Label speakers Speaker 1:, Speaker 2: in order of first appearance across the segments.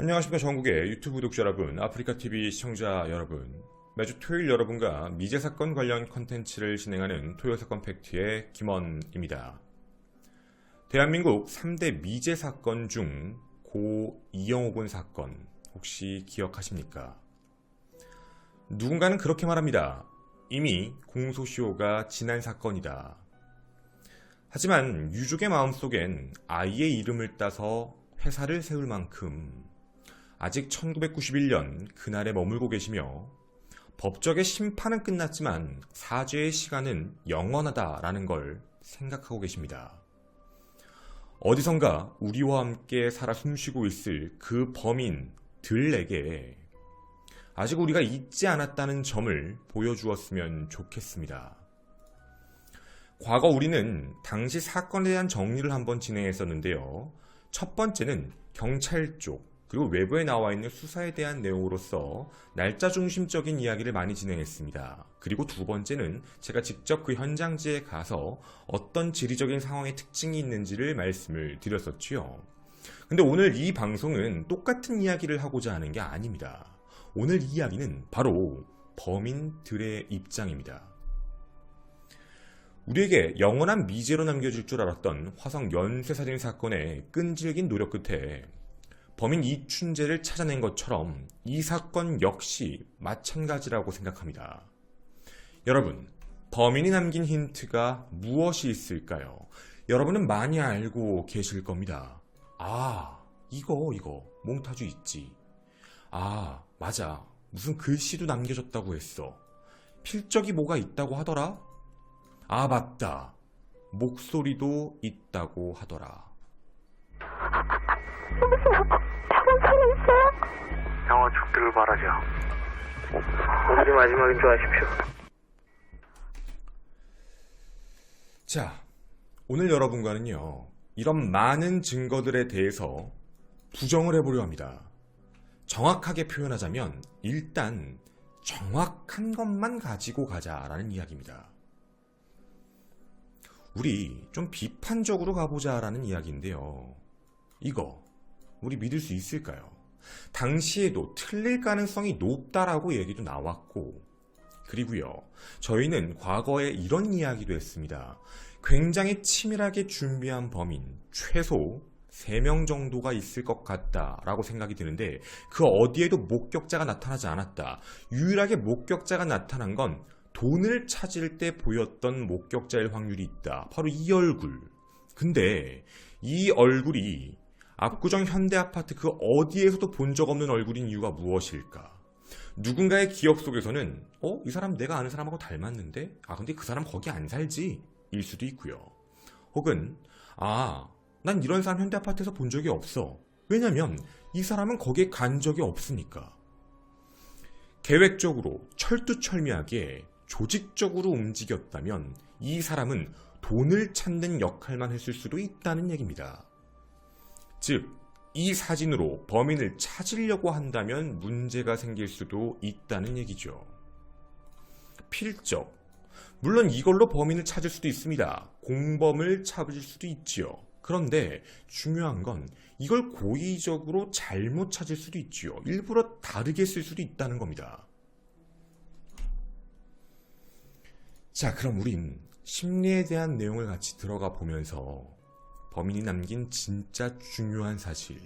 Speaker 1: 안녕하십니까. 전국의 유튜브 구독자 여러분, 아프리카TV 시청자 여러분, 매주 토요일 여러분과 미제사건 관련 컨텐츠를 진행하는 토요사건 팩트의 김원입니다. 대한민국 3대 미제사건 중 고 이영호 군 사건 혹시 기억하십니까? 누군가는 그렇게 말합니다. 이미 공소시효가 지난 사건이다. 하지만 유족의 마음속엔 아이의 이름을 따서 회사를 세울 만큼 아직 1991년 그날에 머물고 계시며 법적의 심판은 끝났지만 사죄의 시간은 영원하다라는 걸 생각하고 계십니다. 어디선가 우리와 함께 살아 숨쉬고 있을 그 범인들에게 아직 우리가 잊지 않았다는 점을 보여주었으면 좋겠습니다. 과거 우리는 당시 사건에 대한 정리를 한번 진행했었는데요. 첫 번째는 경찰 쪽 그리고 외부에 나와 있는 수사에 대한 내용으로서 날짜 중심적인 이야기를 많이 진행했습니다. 그리고 두 번째는 제가 직접 그 현장지에 가서 어떤 지리적인 상황의 특징이 있는지를 말씀을 드렸었지요. 근데 오늘 이 방송은 똑같은 이야기를 하고자 하는 게 아닙니다. 오늘 이야기는 바로 범인들의 입장입니다. 우리에게 영원한 미제로 남겨질 줄 알았던 화성 연쇄살인 사건의 끈질긴 노력 끝에 범인 이춘재를 찾아낸 것처럼 이 사건 역시 마찬가지라고 생각합니다. 여러분, 범인이 남긴 힌트가 무엇이 있을까요? 여러분은 많이 알고 계실 겁니다. 아, 이거 몽타주 있지. 아, 맞아. 무슨 글씨도 남겨졌다고 했어. 필적이 뭐가 있다고 하더라? 아, 맞다. 목소리도 있다고 하더라.
Speaker 2: 여보세요? 다른 살아있어요?
Speaker 3: 영원 죽기를 바라죠. 오늘이 마지막인 줄 아십시오.
Speaker 1: 자, 오늘 여러분과는요, 이런 많은 증거들에 대해서 부정을 해보려 합니다. 정확하게 표현하자면 일단 정확한 것만 가지고 가자라는 이야기입니다. 우리 좀 비판적으로 가보자라는 이야기인데요. 이거 우리 믿을 수 있을까요? 당시에도 틀릴 가능성이 높다라고 얘기도 나왔고, 그리고요, 저희는 과거에 이런 이야기도 했습니다. 굉장히 치밀하게 준비한 범인 최소 3명 정도가 있을 것 같다라고 생각이 드는데 그 어디에도 목격자가 나타나지 않았다. 유일하게 목격자가 나타난 건 돈을 찾을 때 보였던 목격자일 확률이 있다. 바로 이 얼굴. 근데 이 얼굴이 압구정 현대아파트 그 어디에서도 본 적 없는 얼굴인 이유가 무엇일까? 누군가의 기억 속에서는 이 사람 내가 아는 사람하고 닮았는데? 근데 그 사람 거기 안 살지? 일 수도 있고요. 혹은 난 이런 사람 현대아파트에서 본 적이 없어. 왜냐면 이 사람은 거기에 간 적이 없으니까. 계획적으로 철두철미하게 조직적으로 움직였다면 이 사람은 돈을 찾는 역할만 했을 수도 있다는 얘기입니다. 즉, 이 사진으로 범인을 찾으려고 한다면 문제가 생길 수도 있다는 얘기죠. 필적. 물론 이걸로 범인을 찾을 수도 있습니다. 공범을 찾을 수도 있지요. 그런데 중요한 건 이걸 고의적으로 잘못 찾을 수도 있지요. 일부러 다르게 쓸 수도 있다는 겁니다. 자, 그럼 우린 심리에 대한 내용을 같이 들어가 보면서 범인이 남긴 진짜 중요한 사실,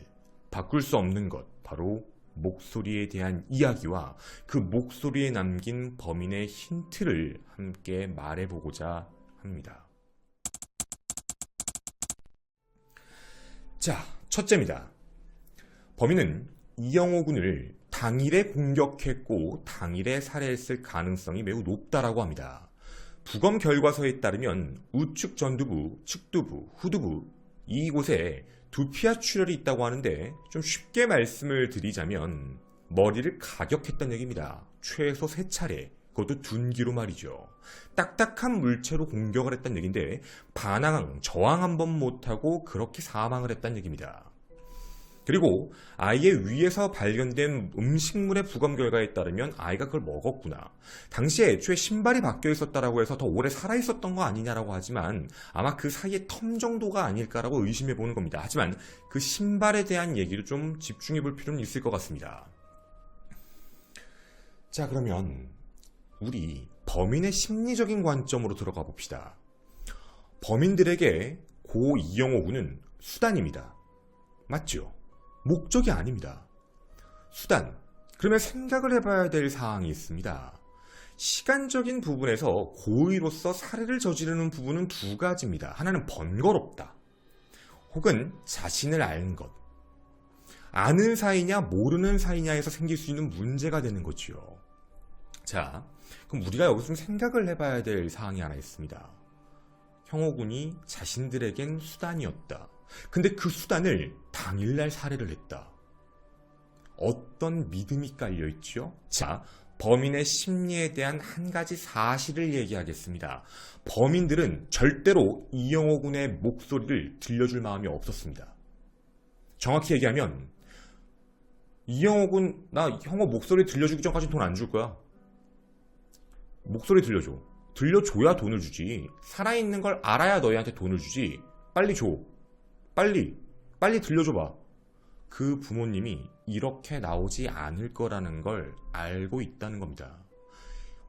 Speaker 1: 바꿀 수 없는 것, 바로 목소리에 대한 이야기와 그 목소리에 남긴 범인의 힌트를 함께 말해보고자 합니다. 자, 첫째입니다. 범인은 이영호 군을 당일에 공격했고 당일에 살해했을 가능성이 매우 높다라고 합니다. 부검 결과서에 따르면 우측 전두부, 측두부, 후두부 이곳에 두피와 출혈이 있다고 하는데 좀 쉽게 말씀을 드리자면 머리를 가격했다는 얘기입니다. 최소 3차례, 그것도 둔기로 말이죠. 딱딱한 물체로 공격을 했다는 얘기인데 저항 한 번 못하고 그렇게 사망을 했다는 얘기입니다. 그리고 아이의 위에서 발견된 음식물의 부검 결과에 따르면 아이가 그걸 먹었구나. 당시에 애초에 신발이 바뀌어 있었다라고 해서 더 오래 살아 있었던 거 아니냐라고 하지만 아마 그 사이에 텀 정도가 아닐까라고 의심해 보는 겁니다. 하지만 그 신발에 대한 얘기도 좀 집중해 볼 필요는 있을 것 같습니다. 자, 그러면 우리 범인의 심리적인 관점으로 들어가 봅시다. 범인들에게 고 이영호 군은 수단입니다. 맞죠? 목적이 아닙니다. 수단. 그러면 생각을 해봐야 될 사항이 있습니다. 시간적인 부분에서 고의로서 살해를 저지르는 부분은 두 가지입니다. 하나는 번거롭다. 혹은 자신을 아는 것. 아는 사이냐 모르는 사이냐에서 생길 수 있는 문제가 되는 거지요. 자, 그럼 우리가 여기서 좀 생각을 해봐야 될 사항이 하나 있습니다. 형호 군이 자신들에겐 수단이었다. 근데 그 수단을 당일날 살해를 했다. 어떤 믿음이 깔려있지요? 자, 범인의 심리에 대한 한 가지 사실을 얘기하겠습니다. 범인들은 절대로 이영호 군의 목소리를 들려줄 마음이 없었습니다. 정확히 얘기하면 이영호 군, 나 형호 목소리 들려주기 전까지 돈 안 줄 거야. 목소리 들려줘. 들려줘야 돈을 주지. 살아있는 걸 알아야 너희한테 돈을 주지. 빨리 줘. 빨리 들려줘봐. 그 부모님이 이렇게 나오지 않을 거라는 걸 알고 있다는 겁니다.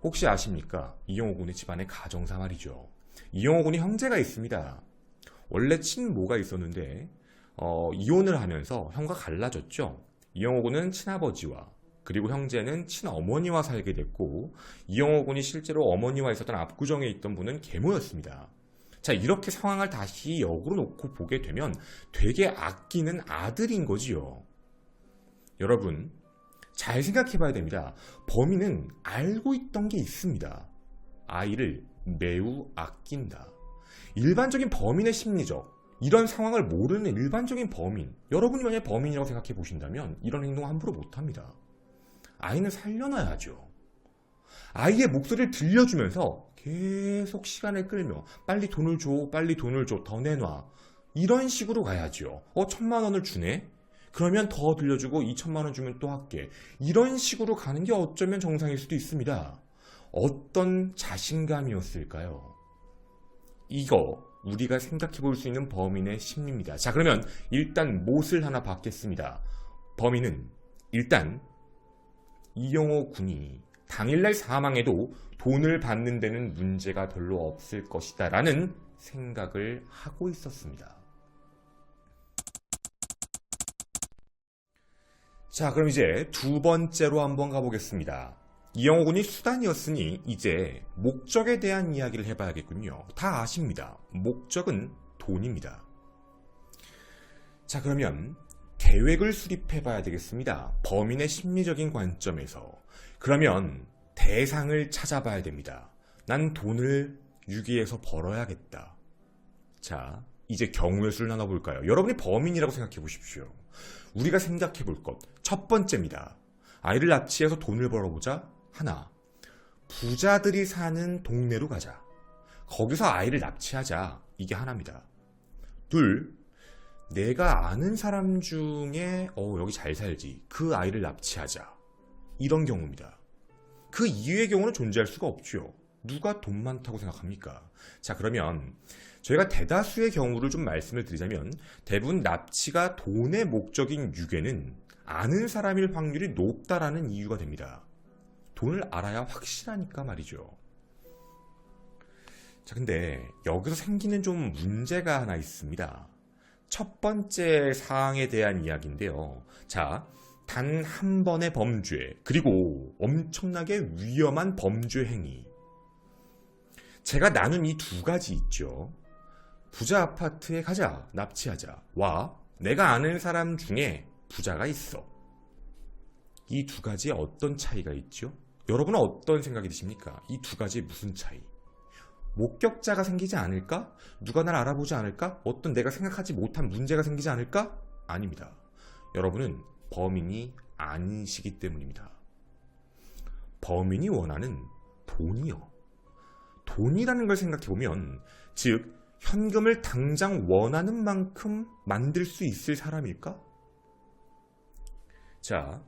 Speaker 1: 혹시 아십니까? 이영호 군의 집안의 가정사 말이죠. 이영호 군이 형제가 있습니다. 원래 친모가 있었는데 이혼을 하면서 형과 갈라졌죠. 이영호 군은 친아버지와 그리고 형제는 친어머니와 살게 됐고 이영호 군이 실제로 어머니와 있었던 압구정에 있던 분은 계모였습니다. 자, 이렇게 상황을 다시 역으로 놓고 보게 되면 되게 아끼는 아들인 거지요. 여러분, 잘 생각해 봐야 됩니다. 범인은 알고 있던 게 있습니다. 아이를 매우 아낀다. 일반적인 범인의 심리적, 이런 상황을 모르는 일반적인 범인, 여러분이 만약 범인이라고 생각해 보신다면 이런 행동 함부로 못합니다. 아이는 살려놔야죠. 아이의 목소리를 들려주면서 계속 시간을 끌며 빨리 돈을 줘, 빨리 돈을 줘, 더 내놔. 이런 식으로 가야죠. 1,000만 원을 주네? 그러면 더 들려주고 2,000만 원 주면 또 할게. 이런 식으로 가는 게 어쩌면 정상일 수도 있습니다. 어떤 자신감이었을까요? 이거 우리가 생각해 볼 수 있는 범인의 심리입니다. 자, 그러면 일단 못을 하나 받겠습니다. 범인은 일단 이영호 군이 당일날 사망해도 돈을 받는 데는 문제가 별로 없을 것이다 라는 생각을 하고 있었습니다. 자, 그럼 이제 두 번째로 한번 가보겠습니다. 이영호 군이 수단이었으니 이제 목적에 대한 이야기를 해봐야겠군요. 다 아십니다. 목적은 돈입니다. 자, 그러면 계획을 수립해봐야 되겠습니다. 범인의 심리적인 관점에서. 그러면 대상을 찾아봐야 됩니다. 난 돈을 유기해서 벌어야겠다. 자, 이제 경우의 수를 나눠볼까요? 여러분이 범인이라고 생각해 보십시오. 우리가 생각해 볼 것. 첫 번째입니다. 아이를 납치해서 돈을 벌어보자. 하나, 부자들이 사는 동네로 가자. 거기서 아이를 납치하자. 이게 하나입니다. 둘, 내가 아는 사람 중에 여기 잘 살지. 그 아이를 납치하자. 이런 경우입니다. 그 이외의 경우는 존재할 수가 없죠. 누가 돈 많다고 생각합니까? 자, 그러면 저희가 대다수의 경우를 좀 말씀을 드리자면 대부분 납치가 돈의 목적인 유괴는 아는 사람일 확률이 높다라는 이유가 됩니다. 돈을 알아야 확실하니까 말이죠. 자, 근데 여기서 생기는 좀 문제가 하나 있습니다. 첫 번째 사항에 대한 이야기인데요. 자, 단 한 번의 범죄, 그리고 엄청나게 위험한 범죄 행위. 제가 나눈 이 두 가지 있죠. 부자 아파트에 가자, 납치하자. 와, 내가 아는 사람 중에 부자가 있어. 이 두 가지에 어떤 차이가 있죠? 여러분은 어떤 생각이 드십니까? 이 두 가지에 무슨 차이? 목격자가 생기지 않을까? 누가 날 알아보지 않을까? 어떤 내가 생각하지 못한 문제가 생기지 않을까? 아닙니다. 여러분은 범인이 아니시기 때문입니다. 범인이 원하는 돈이요. 돈이라는 걸 생각해보면, 즉 현금을 당장 원하는 만큼 만들 수 있을 사람일까? 자,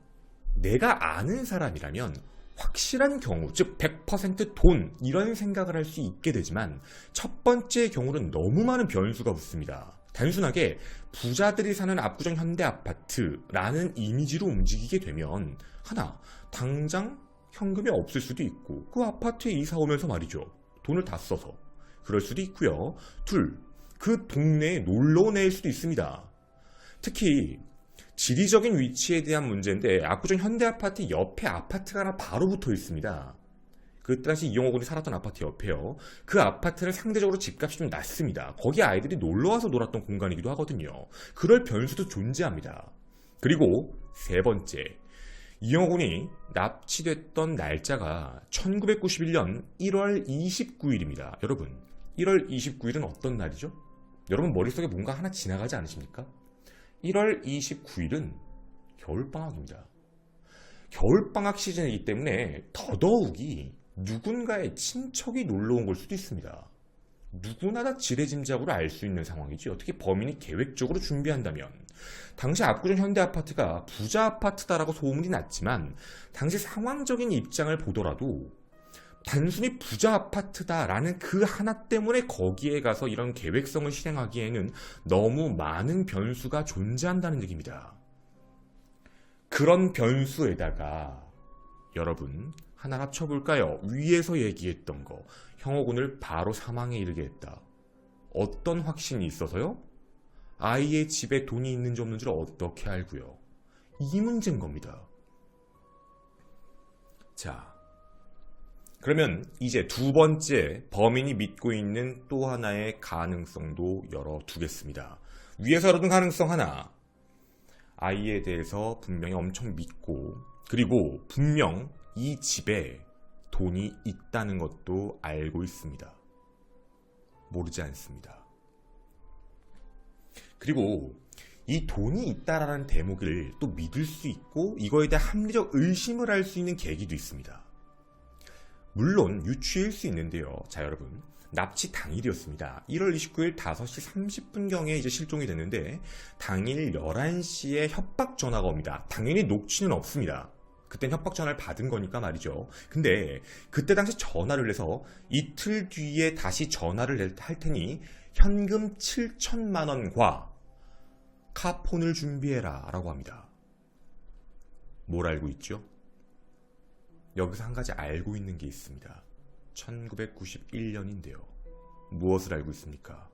Speaker 1: 내가 아는 사람이라면 확실한 경우, 즉 100% 돈 이런 생각을 할 수 있게 되지만 첫 번째 경우는 너무 많은 변수가 붙습니다. 단순하게 부자들이 사는 압구정 현대아파트라는 이미지로 움직이게 되면 하나, 당장 현금이 없을 수도 있고 그 아파트에 이사 오면서 말이죠. 돈을 다 써서 그럴 수도 있고요. 둘, 그 동네에 놀러 온 애일 수도 있습니다. 특히 지리적인 위치에 대한 문제인데 압구정 현대아파트 옆에 아파트가 하나 바로 붙어 있습니다. 그때 당시 이영호 군이 살았던 아파트 옆에요. 그 아파트는 상대적으로 집값이 좀 낮습니다. 거기 아이들이 놀러와서 놀았던 공간이기도 하거든요. 그럴 변수도 존재합니다. 그리고 세 번째, 이영호 군이 납치됐던 날짜가 1991년 1월 29일입니다. 여러분, 1월 29일은 어떤 날이죠? 여러분 머릿속에 뭔가 하나 지나가지 않으십니까? 1월 29일은 겨울방학입니다. 겨울방학 시즌이기 때문에 더더욱이 누군가의 친척이 놀러 온 걸 수도 있습니다. 누구나 다 지레짐작으로 알 수 있는 상황이지 어떻게 범인이 계획적으로 준비한다면. 당시 압구정 현대아파트가 부자 아파트다라고 소문이 났지만 당시 상황적인 입장을 보더라도 단순히 부자 아파트다라는 그 하나 때문에 거기에 가서 이런 계획성을 실행하기에는 너무 많은 변수가 존재한다는 얘기입니다. 그런 변수에다가 여러분 하나 합쳐볼까요? 위에서 얘기했던 거, 형호군을 바로 사망에 이르게 했다. 어떤 확신이 있어서요? 아이의 집에 돈이 있는지 없는지를 어떻게 알고요? 이 문제인 겁니다. 자, 그러면 이제 두 번째 범인이 믿고 있는 또 하나의 가능성도 열어두겠습니다. 위에서 열어둔 가능성 하나, 아이에 대해서 분명히 엄청 믿고 그리고 분명 이 집에 돈이 있다는 것도 알고 있습니다. 모르지 않습니다. 그리고 이 돈이 있다라는 대목을 또 믿을 수 있고 이거에 대한 합리적 의심을 할 수 있는 계기도 있습니다. 물론 유추일 수 있는데요. 자, 여러분, 납치 당일이었습니다. 1월 29일 5시 30분경에 이제 실종이 됐는데 당일 11시에 협박 전화가 옵니다. 당연히 녹취는 없습니다. 그땐 협박 전화를 받은 거니까 말이죠. 근데 그때 당시 전화를 해서 이틀 뒤에 다시 전화를 할 테니 현금 7천만 원과 카폰을 준비해라 라고 합니다. 뭘 알고 있죠? 여기서 한 가지 알고 있는 게 있습니다. 1991년인데요. 무엇을 알고 있습니까?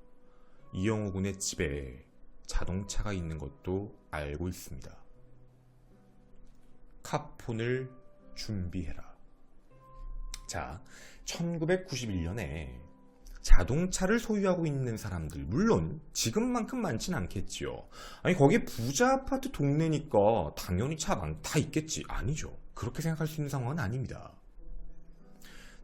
Speaker 1: 이영호 군의 집에 자동차가 있는 것도 알고 있습니다. 카폰을 준비해라. 자, 1991년에 자동차를 소유하고 있는 사람들, 물론 지금만큼 많진 않겠지요. 아니, 거기 부자 아파트 동네니까 당연히 차 다 있겠지. 아니죠. 그렇게 생각할 수 있는 상황은 아닙니다.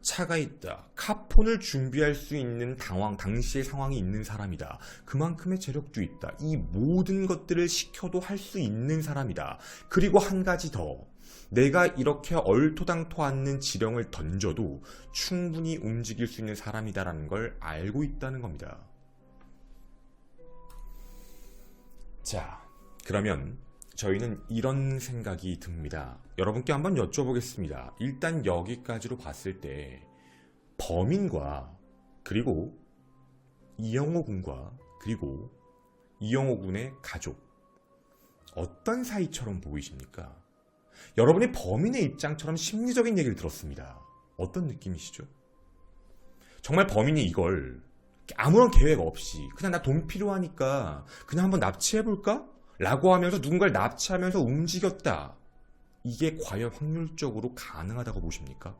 Speaker 1: 차가 있다. 카폰을 준비할 수 있는 당시의 상황이 있는 사람이다. 그만큼의 재력도 있다. 이 모든 것들을 시켜도 할 수 있는 사람이다. 그리고 한 가지 더. 내가 이렇게 얼토당토 않는 지령을 던져도 충분히 움직일 수 있는 사람이다라는 걸 알고 있다는 겁니다. 자, 그러면 저희는 이런 생각이 듭니다. 여러분께 한번 여쭤보겠습니다. 일단 여기까지로 봤을 때 범인과 그리고 이영호 군과 그리고 이영호 군의 가족 어떤 사이처럼 보이십니까? 여러분이 범인의 입장처럼 심리적인 얘기를 들었습니다. 어떤 느낌이시죠? 정말 범인이 이걸 아무런 계획 없이 그냥 나 돈 필요하니까 그냥 한번 납치해볼까? 라고 하면서 누군가를 납치하면서 움직였다. 이게 과연 확률적으로 가능하다고 보십니까?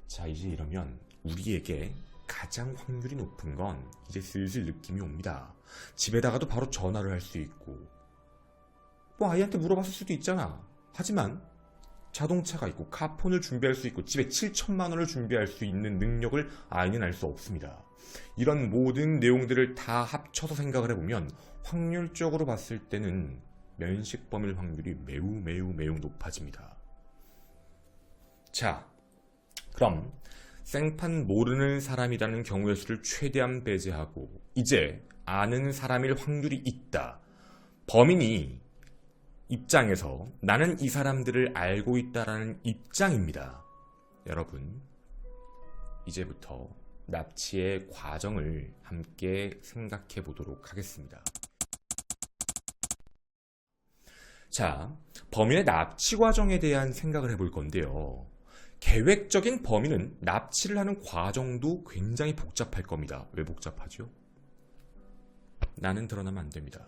Speaker 1: 자, 이제 이러면 우리에게 가장 확률이 높은 건 이제 슬슬 느낌이 옵니다. 집에다가도 바로 전화를 할 수 있고 뭐 아이한테 물어봤을 수도 있잖아. 하지만 자동차가 있고 카폰을 준비할 수 있고 집에 7천만 원을 준비할 수 있는 능력을 아이는 알 수 없습니다. 이런 모든 내용들을 다 합쳐서 생각을 해보면 확률적으로 봤을 때는 면식범일 확률이 매우 높아집니다. 자, 그럼 생판 모르는 사람이라는 경우의 수를 최대한 배제하고 이제 아는 사람일 확률이 있다. 범인이 입장에서 나는 이 사람들을 알고 있다라는 입장입니다. 여러분, 이제부터 납치의 과정을 함께 생각해 보도록 하겠습니다. 자, 범인의 납치 과정에 대한 생각을 해볼 건데요. 계획적인 범인은 납치를 하는 과정도 굉장히 복잡할 겁니다. 왜 복잡하죠? 나는 드러나면 안 됩니다.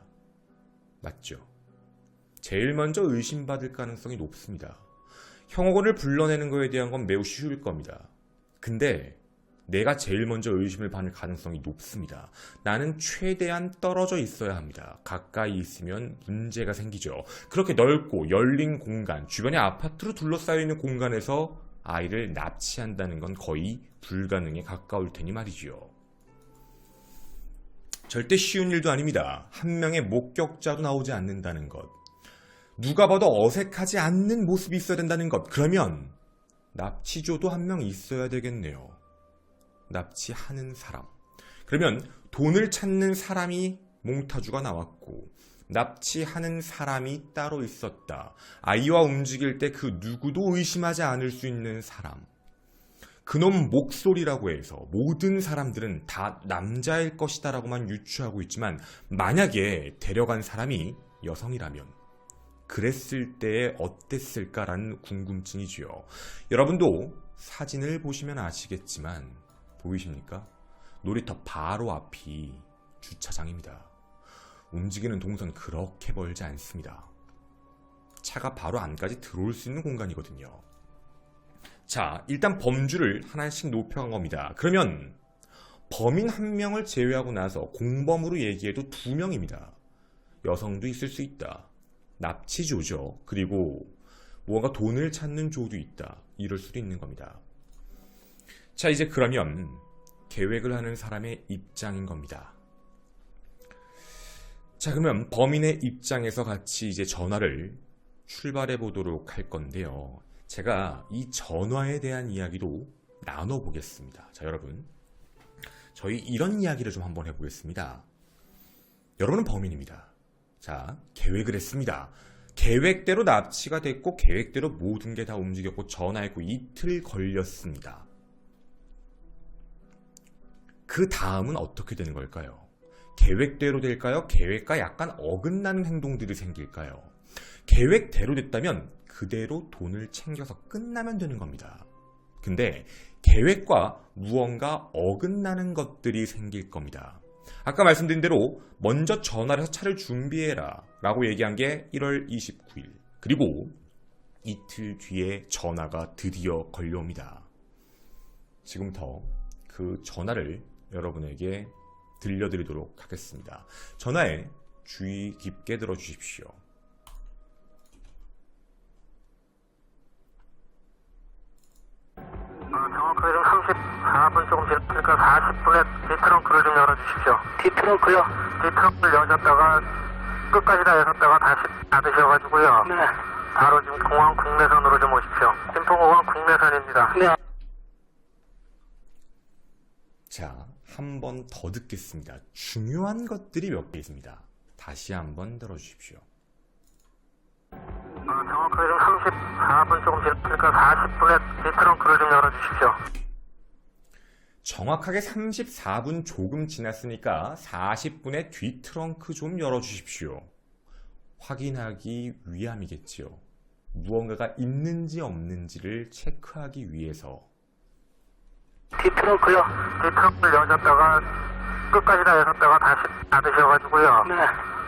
Speaker 1: 맞죠? 제일 먼저 의심받을 가능성이 높습니다. 형어건을 불러내는 거에 대한 건 매우 쉬울 겁니다. 근데 내가 제일 먼저 의심을 받을 가능성이 높습니다. 나는 최대한 떨어져 있어야 합니다. 가까이 있으면 문제가 생기죠. 그렇게 넓고 열린 공간, 주변에 아파트로 둘러싸여 있는 공간에서 아이를 납치한다는 건 거의 불가능에 가까울 테니 말이죠. 절대 쉬운 일도 아닙니다. 한 명의 목격자도 나오지 않는다는 것. 누가 봐도 어색하지 않는 모습이 있어야 된다는 것. 그러면 납치조도 한 명 있어야 되겠네요. 납치하는 사람. 그러면 돈을 찾는 사람이 몽타주가 나왔고 납치하는 사람이 따로 있었다. 아이와 움직일 때 그 누구도 의심하지 않을 수 있는 사람. 그놈 목소리라고 해서 모든 사람들은 다 남자일 것이다 라고만 유추하고 있지만 만약에 데려간 사람이 여성이라면 그랬을 때 어땠을까라는 궁금증이지요. 여러분도 사진을 보시면 아시겠지만 보이십니까? 놀이터 바로 앞이 주차장입니다. 움직이는 동선 그렇게 멀지 않습니다. 차가 바로 안까지 들어올 수 있는 공간이거든요. 자, 일단 범주를 하나씩 높여간 겁니다. 그러면 범인 한 명을 제외하고 나서 공범으로 얘기해도 2명입니다. 여성도 있을 수 있다. 납치조죠. 그리고 무언가 돈을 찾는 조도 있다. 이럴 수도 있는 겁니다. 자, 이제 그러면 계획을 하는 사람의 입장인 겁니다. 자, 그러면 범인의 입장에서 같이 이제 전화를 출발해 보도록 할 건데요. 제가 이 전화에 대한 이야기도 나눠보겠습니다. 자, 여러분, 저희 이런 이야기를 좀 한번 해보겠습니다. 여러분은 범인입니다. 자, 계획을 했습니다. 계획대로 납치가 됐고 계획대로 모든 게 다 움직였고 전화했고 이틀 걸렸습니다. 그 다음은 어떻게 되는 걸까요? 계획대로 될까요? 계획과 약간 어긋나는 행동들이 생길까요? 계획대로 됐다면 그대로 돈을 챙겨서 끝나면 되는 겁니다. 근데 계획과 무언가 어긋나는 것들이 생길 겁니다. 아까 말씀드린 대로 먼저 전화를 해서 차를 준비해라 라고 얘기한 게 1월 29일. 그리고 이틀 뒤에 전화가 드디어 걸려옵니다. 지금부터 그 전화를 여러분에게 들려드리도록 하겠습니다. 전화에 주의 깊게 들어주십시오.
Speaker 3: 정확하게 좀 34분 조금 지났으니까 40분에 뒤트렁크를 좀 열어주십시오. 뒤트렁크요? 뒤트렁크를 여셨다가 끝까지 다 여셨다가 다시 닫으셔가지고요. 네. 바로 지금 공항 국내선으로 좀 오십시오. 김포공항 국내선입니다. 네.
Speaker 1: 자, 한 번 더 듣겠습니다. 중요한 것들이 몇 개 있습니다. 다시 한번 들어주십시오.
Speaker 3: 정확하게 좀 34분 조금 지났으니까 40분에 뒤트렁크를 좀 열어주십시오.
Speaker 1: 정확하게 34분 조금 지났으니까 40분에 뒤트렁크 좀 열어주십시오. 확인하기 위함이겠지요. 무언가가 있는지 없는지를 체크하기 위해서.
Speaker 3: 뒤트렁크요? 뒤트렁크를 여셨다가 끝까지 다 여셨다가 다시 닫으셔가지고요. 네.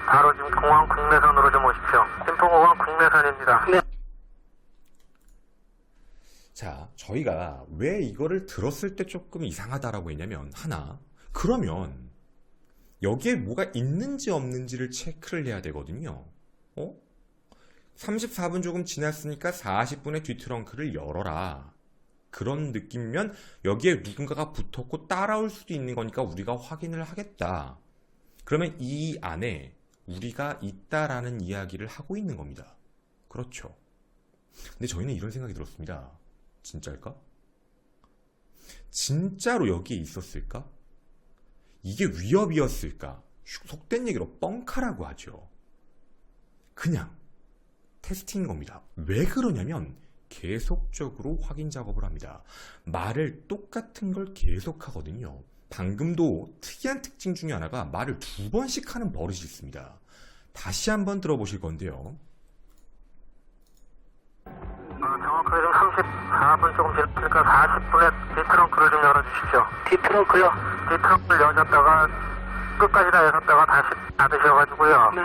Speaker 3: 바로 지금 공항 국내선으로 좀 오십시오. 김포공항 국내선입니다. 네.
Speaker 1: 자, 저희가 왜 이거를 들었을 때 조금 이상하다라고 했냐면 하나, 그러면 여기에 뭐가 있는지 없는지를 체크를 해야 되거든요. 34분 조금 지났으니까 40분에 뒤트렁크를 열어라. 그런 느낌이면 여기에 누군가가 붙었고 따라올 수도 있는 거니까 우리가 확인을 하겠다. 그러면 이 안에 우리가 있다라는 이야기를 하고 있는 겁니다. 그렇죠. 근데 저희는 이런 생각이 들었습니다. 진짜일까? 진짜로 여기에 있었을까? 이게 위협이었을까? 속된 얘기로 뻥카라고 하죠. 그냥 테스트인 겁니다. 왜 그러냐면 계속적으로 확인 작업을 합니다. 말을 똑같은 걸 계속 하거든요. 방금도 특이한 특징 중에 하나가 말을 2번씩 하는 버릇이 있습니다. 다시 한번 들어보실 건데요.
Speaker 3: 정확하게 좀 34분 조금 지났으니까 40분에 뒤트렁크를 좀 열어주십시오. 뒤트렁크요? 뒤트렁크를 여셨다가 끝까지 다 여셨다가 다시 닫으셔가지고요. 네.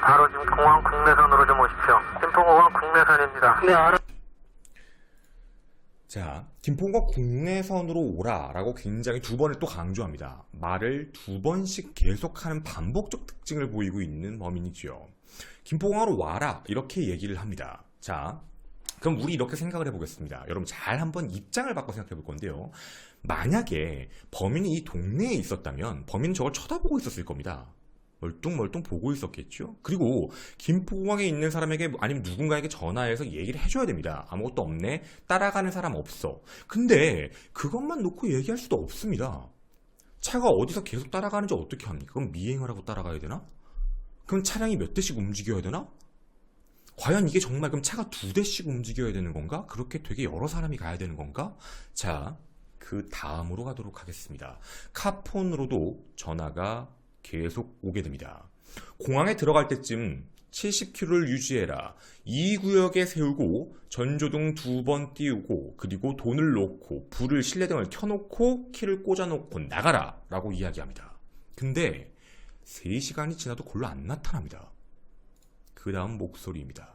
Speaker 3: 바로 지금 공항 국내선으로 좀 오십시오. 김포공항 국내선입니다. 네, 알아.
Speaker 1: 자, 김포공항 국내선으로 오라라고 굉장히 2번을 또 강조합니다. 말을 2번씩 계속하는 반복적 특징을 보이고 있는 범인이죠. 김포공항으로 와라 이렇게 얘기를 합니다. 자, 그럼 우리 이렇게 생각을 해보겠습니다. 여러분 잘 한번 입장을 바꿔 생각해 볼 건데요. 만약에 범인이 이 동네에 있었다면 범인은 저걸 쳐다보고 있었을 겁니다. 멀뚱멀뚱 보고 있었겠죠. 그리고 김포공항에 있는 사람에게 아니면 누군가에게 전화해서 얘기를 해줘야 됩니다. 아무것도 없네, 따라가는 사람 없어. 근데 그것만 놓고 얘기할 수도 없습니다. 차가 어디서 계속 따라가는지 어떻게 합니까? 그럼 미행을 하고 따라가야 되나? 그럼 차량이 몇 대씩 움직여야 되나? 과연 이게 정말 그럼 차가 2대씩 움직여야 되는 건가? 그렇게 되게 여러 사람이 가야 되는 건가? 자, 그 다음으로 가도록 하겠습니다. 카폰으로도 전화가 계속 오게 됩니다. 공항에 들어갈 때쯤 70km를 유지해라. 이 구역에 세우고 전조등 2번 띄우고 그리고 돈을 놓고 불을 실내등을 켜놓고 키를 꽂아놓고 나가라 라고 이야기합니다. 근데 3시간이 지나도 골로 안 나타납니다. 그 다음 목소리입니다.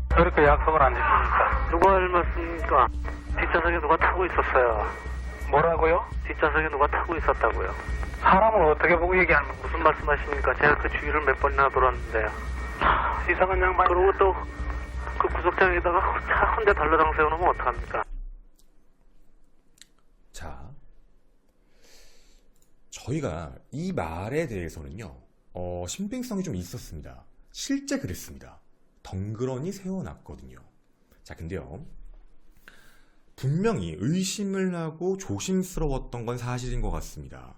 Speaker 3: 그렇게 약속을 안 지킵니까? 누가 닮았습니까? 뒷좌석에 누가 타고 있었어요. 뭐라고요? 뒷좌석에 누가 타고 있었다고요. 사람을 어떻게 보고 얘기하는 거 무슨 말씀하십니까? 제가 그 주위를 몇 번이나 돌았는데요. 이상한 양반. 그리고 또 그 구석장에다가 차 혼자 달라당 세워놓으면 어떡합니까?
Speaker 1: 자, 저희가 이 말에 대해서는요, 신빙성이 좀 있었습니다. 실제 그랬습니다. 덩그러니 세워놨거든요. 자, 근데요, 분명히 의심을 하고 조심스러웠던 건 사실인 것 같습니다.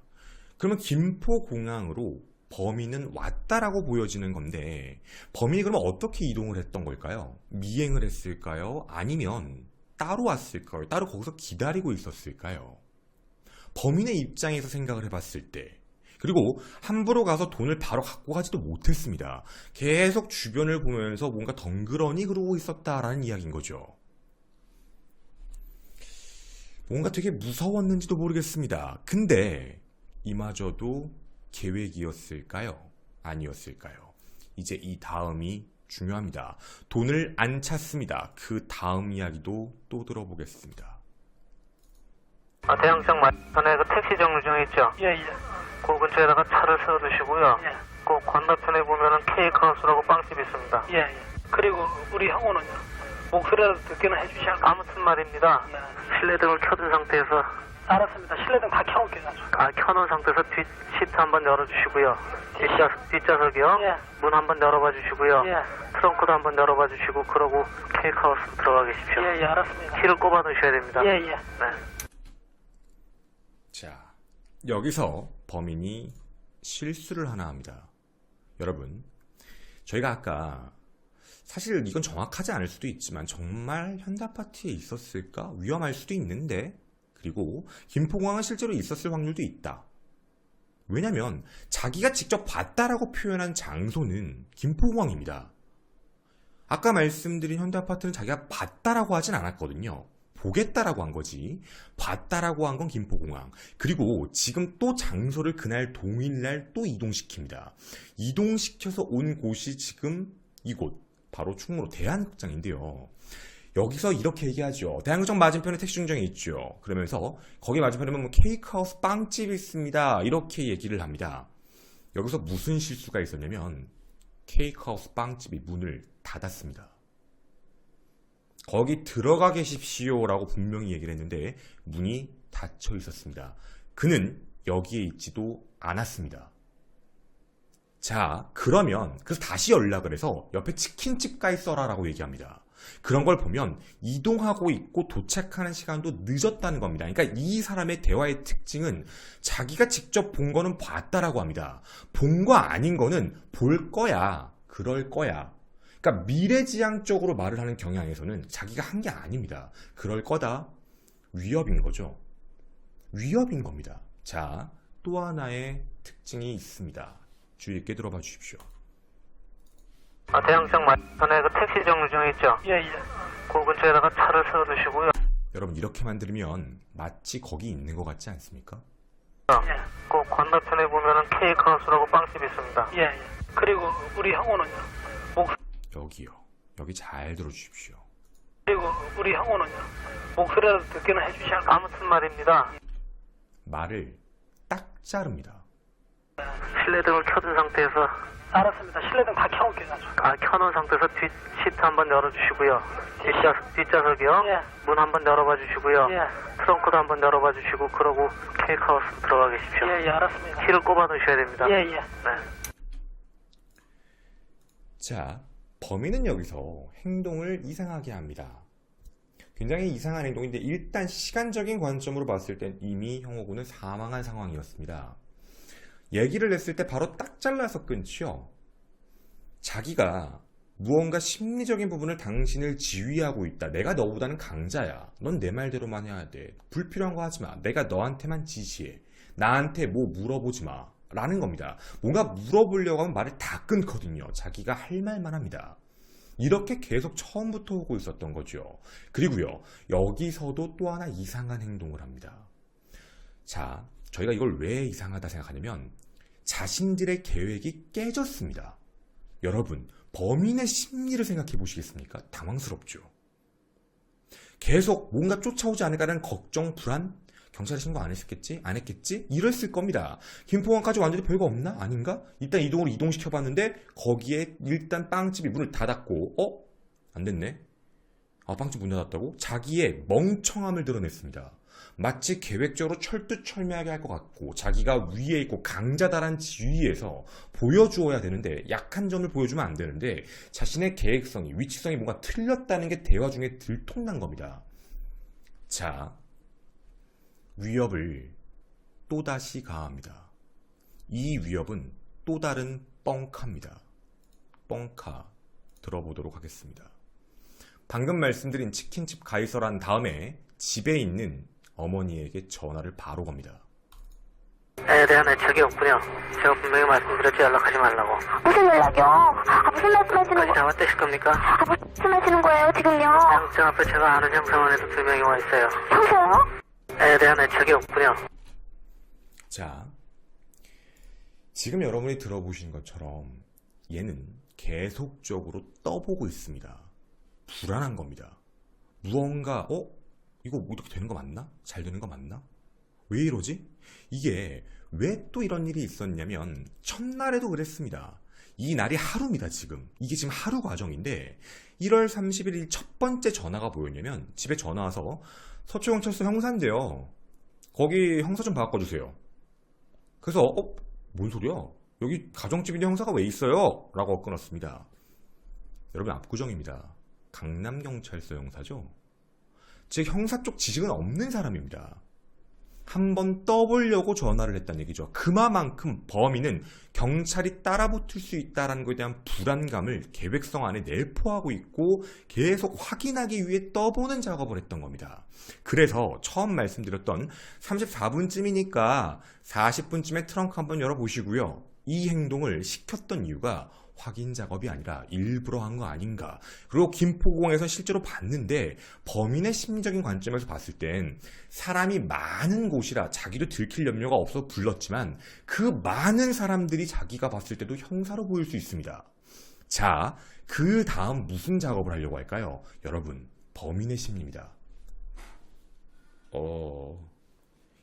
Speaker 1: 그러면 김포공항으로 범인은 왔다라고 보여지는 건데 범인이 그러면 어떻게 이동을 했던 걸까요? 미행을 했을까요? 아니면 따로 왔을까요? 따로 거기서 기다리고 있었을까요? 범인의 입장에서 생각을 해봤을 때, 그리고 함부로 가서 돈을 바로 갖고 가지도 못했습니다. 계속 주변을 보면서 뭔가 덩그러니 그러고 있었다라는 이야기인 거죠. 뭔가 되게 무서웠는지도 모르겠습니다. 근데 이마저도 계획이었을까요? 아니었을까요? 이제 이 다음이 중요합니다. 돈을 안 찾습니다. 그 다음 이야기도 또 들어보겠습니다.
Speaker 3: 대형장 맞은편에 그 택시 정류장 있죠? 예. 그 근처에다가 차를 세워두시고요. 예. 그 건너편에 보면은 케이크하우스라고 빵집 있습니다. 예. 그리고 우리 형우는요? 목소리라도 듣기는 해주셔야 아무튼 말입니다. 네. 실내등을 켜둔 상태에서. 알았습니다. 실내등 다 켜놓을게요. 켜놓은 상태에서 뒷 시트 한번 열어주시고요. 뒷좌석이요. 예. 문 한번 열어봐 주시고요. 예. 트렁크도 한번 열어봐 주시고 그러고 케이크하우스 들어가 계십시오. 예, 알았습니다. 키를 꼽아 놓으셔야 됩니다. 예. 네.
Speaker 1: 자, 여기서 범인이 실수를 하나 합니다. 여러분, 저희가 아까 사실 이건 정확하지 않을 수도 있지만 정말 현대아파트에 있었을까? 위험할 수도 있는데, 그리고 김포공항은 실제로 있었을 확률도 있다. 왜냐면 자기가 직접 봤다라고 표현한 장소는 김포공항입니다. 아까 말씀드린 현대아파트는 자기가 봤다라고 하진 않았거든요. 보겠다라고 한 거지. 봤다라고 한 건 김포공항. 그리고 지금 또 장소를 그날 동일날 또 이동시킵니다. 이동시켜서 온 곳이 지금 이곳, 바로 충무로 대한극장인데요. 여기서 이렇게 얘기하죠. 대한극장 맞은편에 택시 정류장이 있죠. 그러면서 거기 맞은편에 보면 케이크하우스 빵집이 있습니다. 이렇게 얘기를 합니다. 여기서 무슨 실수가 있었냐면 케이크하우스 빵집이 문을 닫았습니다. 거기 들어가 계십시오 라고 분명히 얘기를 했는데 문이 닫혀 있었습니다. 그는 여기에 있지도 않았습니다. 자, 그러면 그래서 다시 연락을 해서 옆에 치킨집 가 있어라 라고 얘기합니다. 그런 걸 보면 이동하고 있고 도착하는 시간도 늦었다는 겁니다. 그러니까 이 사람의 대화의 특징은 자기가 직접 본 거는 봤다라고 합니다. 본 거 아닌 거는 볼 거야. 그럴 거야. 그러니까 미래지향적으로 말을 하는 경향에서는 자기가 한 게 아닙니다. 그럴 거다. 위협인 거죠. 위협인 겁니다. 자, 또 하나의 특징이 있습니다. 주의 있게 들어봐 주십시오.
Speaker 3: 대형청 맞은편에 그 택시 정류장 있죠? 예. 그 근처에다가 차를 세워두시고요.
Speaker 1: 여러분 이렇게 만들면 마치 거기 있는 것 같지 않습니까?
Speaker 3: 그 건너편에 보면은 케이크하우스라고 빵집 있습니다.
Speaker 4: 그리고 우리 형우는요?
Speaker 1: 여기요. 여기 잘 들어주십시오.
Speaker 4: 그리고 우리 형우는요? 목소리라도 듣기는 해주셔야 할까?
Speaker 3: 아무튼 말입니다.
Speaker 1: 말을 딱 자릅니다.
Speaker 3: 실내등을 켜둔 상태에서
Speaker 4: 알았습니다. 실내등 다 켜놓을게요.
Speaker 3: 켜놓은 상태에서 뒷 시트 한번 열어주시고요. 뒷좌석이요.
Speaker 4: 예.
Speaker 3: 문 한번 열어봐 주시고요.
Speaker 4: 예.
Speaker 3: 트렁크도 한번 열어봐 주시고 그러고 케이크하우스 들어가 계십시오.
Speaker 4: 예, 알았습니다.
Speaker 3: 키를 꼽아 놓으셔야 됩니다.
Speaker 4: 예.
Speaker 3: 네.
Speaker 1: 자, 범인은 여기서 행동을 이상하게 합니다. 굉장히 이상한 행동인데 일단 시간적인 관점으로 봤을 땐 이미 형호군은 사망한 상황이었습니다. 얘기를 냈을 때 바로 딱 잘라서 끊지요. 자기가 무언가 심리적인 부분을 당신을 지휘하고 있다. 내가 너보다는 강자야. 넌 내 말대로만 해야 돼. 불필요한 거 하지 마. 내가 너한테만 지시해. 나한테 뭐 물어보지 마. 라는 겁니다. 뭔가 물어보려고 하면 말을 다 끊거든요. 자기가 할 말만 합니다. 이렇게 계속 처음부터 오고 있었던 거죠. 그리고요, 여기서도 또 하나 이상한 행동을 합니다. 자, 저희가 이걸 왜 이상하다 생각하냐면 자신들의 계획이 깨졌습니다. 여러분, 범인의 심리를 생각해 보시겠습니까? 당황스럽죠. 계속 뭔가 쫓아오지 않을까라는 걱정, 불안? 경찰에 신고 안 했겠지? 안 했겠지? 이랬을 겁니다. 김포항까지 완전히 별거 없나? 아닌가? 일단 이동을 이동시켜봤는데 거기에 일단 빵집이 문을 닫았고 안 됐네? 빵집 문 닫았다고? 자기의 멍청함을 드러냈습니다. 마치 계획적으로 철두철미하게 할 것 같고 자기가 위에 있고 강자다란 지위에서 보여주어야 되는데 약한 점을 보여주면 안 되는데 자신의 계획성이, 위치성이 뭔가 틀렸다는 게 대화 중에 들통난 겁니다. 자, 위협을 또다시 가합니다. 이 위협은 또 다른 뻥카입니다. 뻥카 들어보도록 하겠습니다. 방금 말씀드린 치킨집 가이서란 다음에 집에 있는 어머니에게 전화를 바로 겁니다.
Speaker 3: 에 대한 애착이 없군요. 제가 분명히 말씀드렸지 연락하지 말라고.
Speaker 2: 무슨 연락이요? 무슨 말씀하시는
Speaker 3: 다시
Speaker 2: 거예요?
Speaker 3: 잡아떼실 겁니까?
Speaker 2: 무슨 말씀하시는 거예요, 지금요?
Speaker 3: 당장 앞에 제가 아는 형사원에도 2명이 와 있어요.
Speaker 2: 형사요?
Speaker 3: 에 대한 애착이 없군요.
Speaker 1: 자, 지금 여러분이 들어보신 것처럼 얘는 계속적으로 떠보고 있습니다. 불안한 겁니다. 무언가 이거 뭐 이렇게 되는 거 맞나? 잘 되는 거 맞나? 왜 이러지? 이게 왜 또 이런 일이 있었냐면 첫날에도 그랬습니다. 이 날이 하루입니다. 지금 이게 지금 하루 과정인데 1월 31일 첫 번째 전화가 뭐였냐면 집에 전화 와서 서초경찰서 형사인데요. 거기 형사 좀 바꿔주세요. 그래서 뭔 소리야? 여기 가정집인데 형사가 왜 있어요? 라고 끊었습니다. 여러분 압구정입니다. 강남경찰서 형사죠. 즉 형사 쪽 지식은 없는 사람입니다. 한번 떠보려고 전화를 했다는 얘기죠. 그만큼 범인은 경찰이 따라붙을 수 있다는 것에 대한 불안감을 계획성 안에 내포하고 있고 계속 확인하기 위해 떠보는 작업을 했던 겁니다. 그래서 처음 말씀드렸던 34분쯤이니까 40분쯤에 트렁크 한번 열어보시고요. 이 행동을 시켰던 이유가 확인 작업이 아니라 일부러 한 거 아닌가. 그리고 김포공항에서 실제로 봤는데 범인의 심리적인 관점에서 봤을 땐 사람이 많은 곳이라 자기도 들킬 염려가 없어 불렀지만 그 많은 사람들이 자기가 봤을 때도 형사로 보일 수 있습니다. 자, 그 다음 무슨 작업을 하려고 할까요? 여러분, 범인의 심리입니다.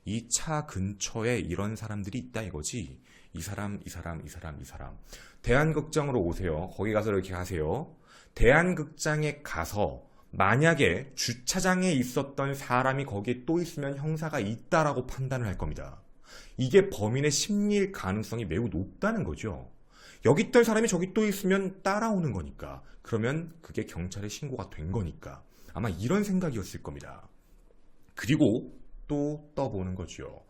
Speaker 1: 이 차 근처에 이런 사람들이 있다 이거지. 이 사람. 대한극장으로 오세요. 거기 가서 이렇게 가세요. 대한극장에 가서 만약에 주차장에 있었던 사람이 거기에 또 있으면 형사가 있다라고 판단을 할 겁니다. 이게 범인의 심리일 가능성이 매우 높다는 거죠. 여기 있던 사람이 저기 또 있으면 따라오는 거니까. 그러면 그게 경찰에 신고가 된 거니까. 아마 이런 생각이었을 겁니다. 그리고 또 떠보는 거죠.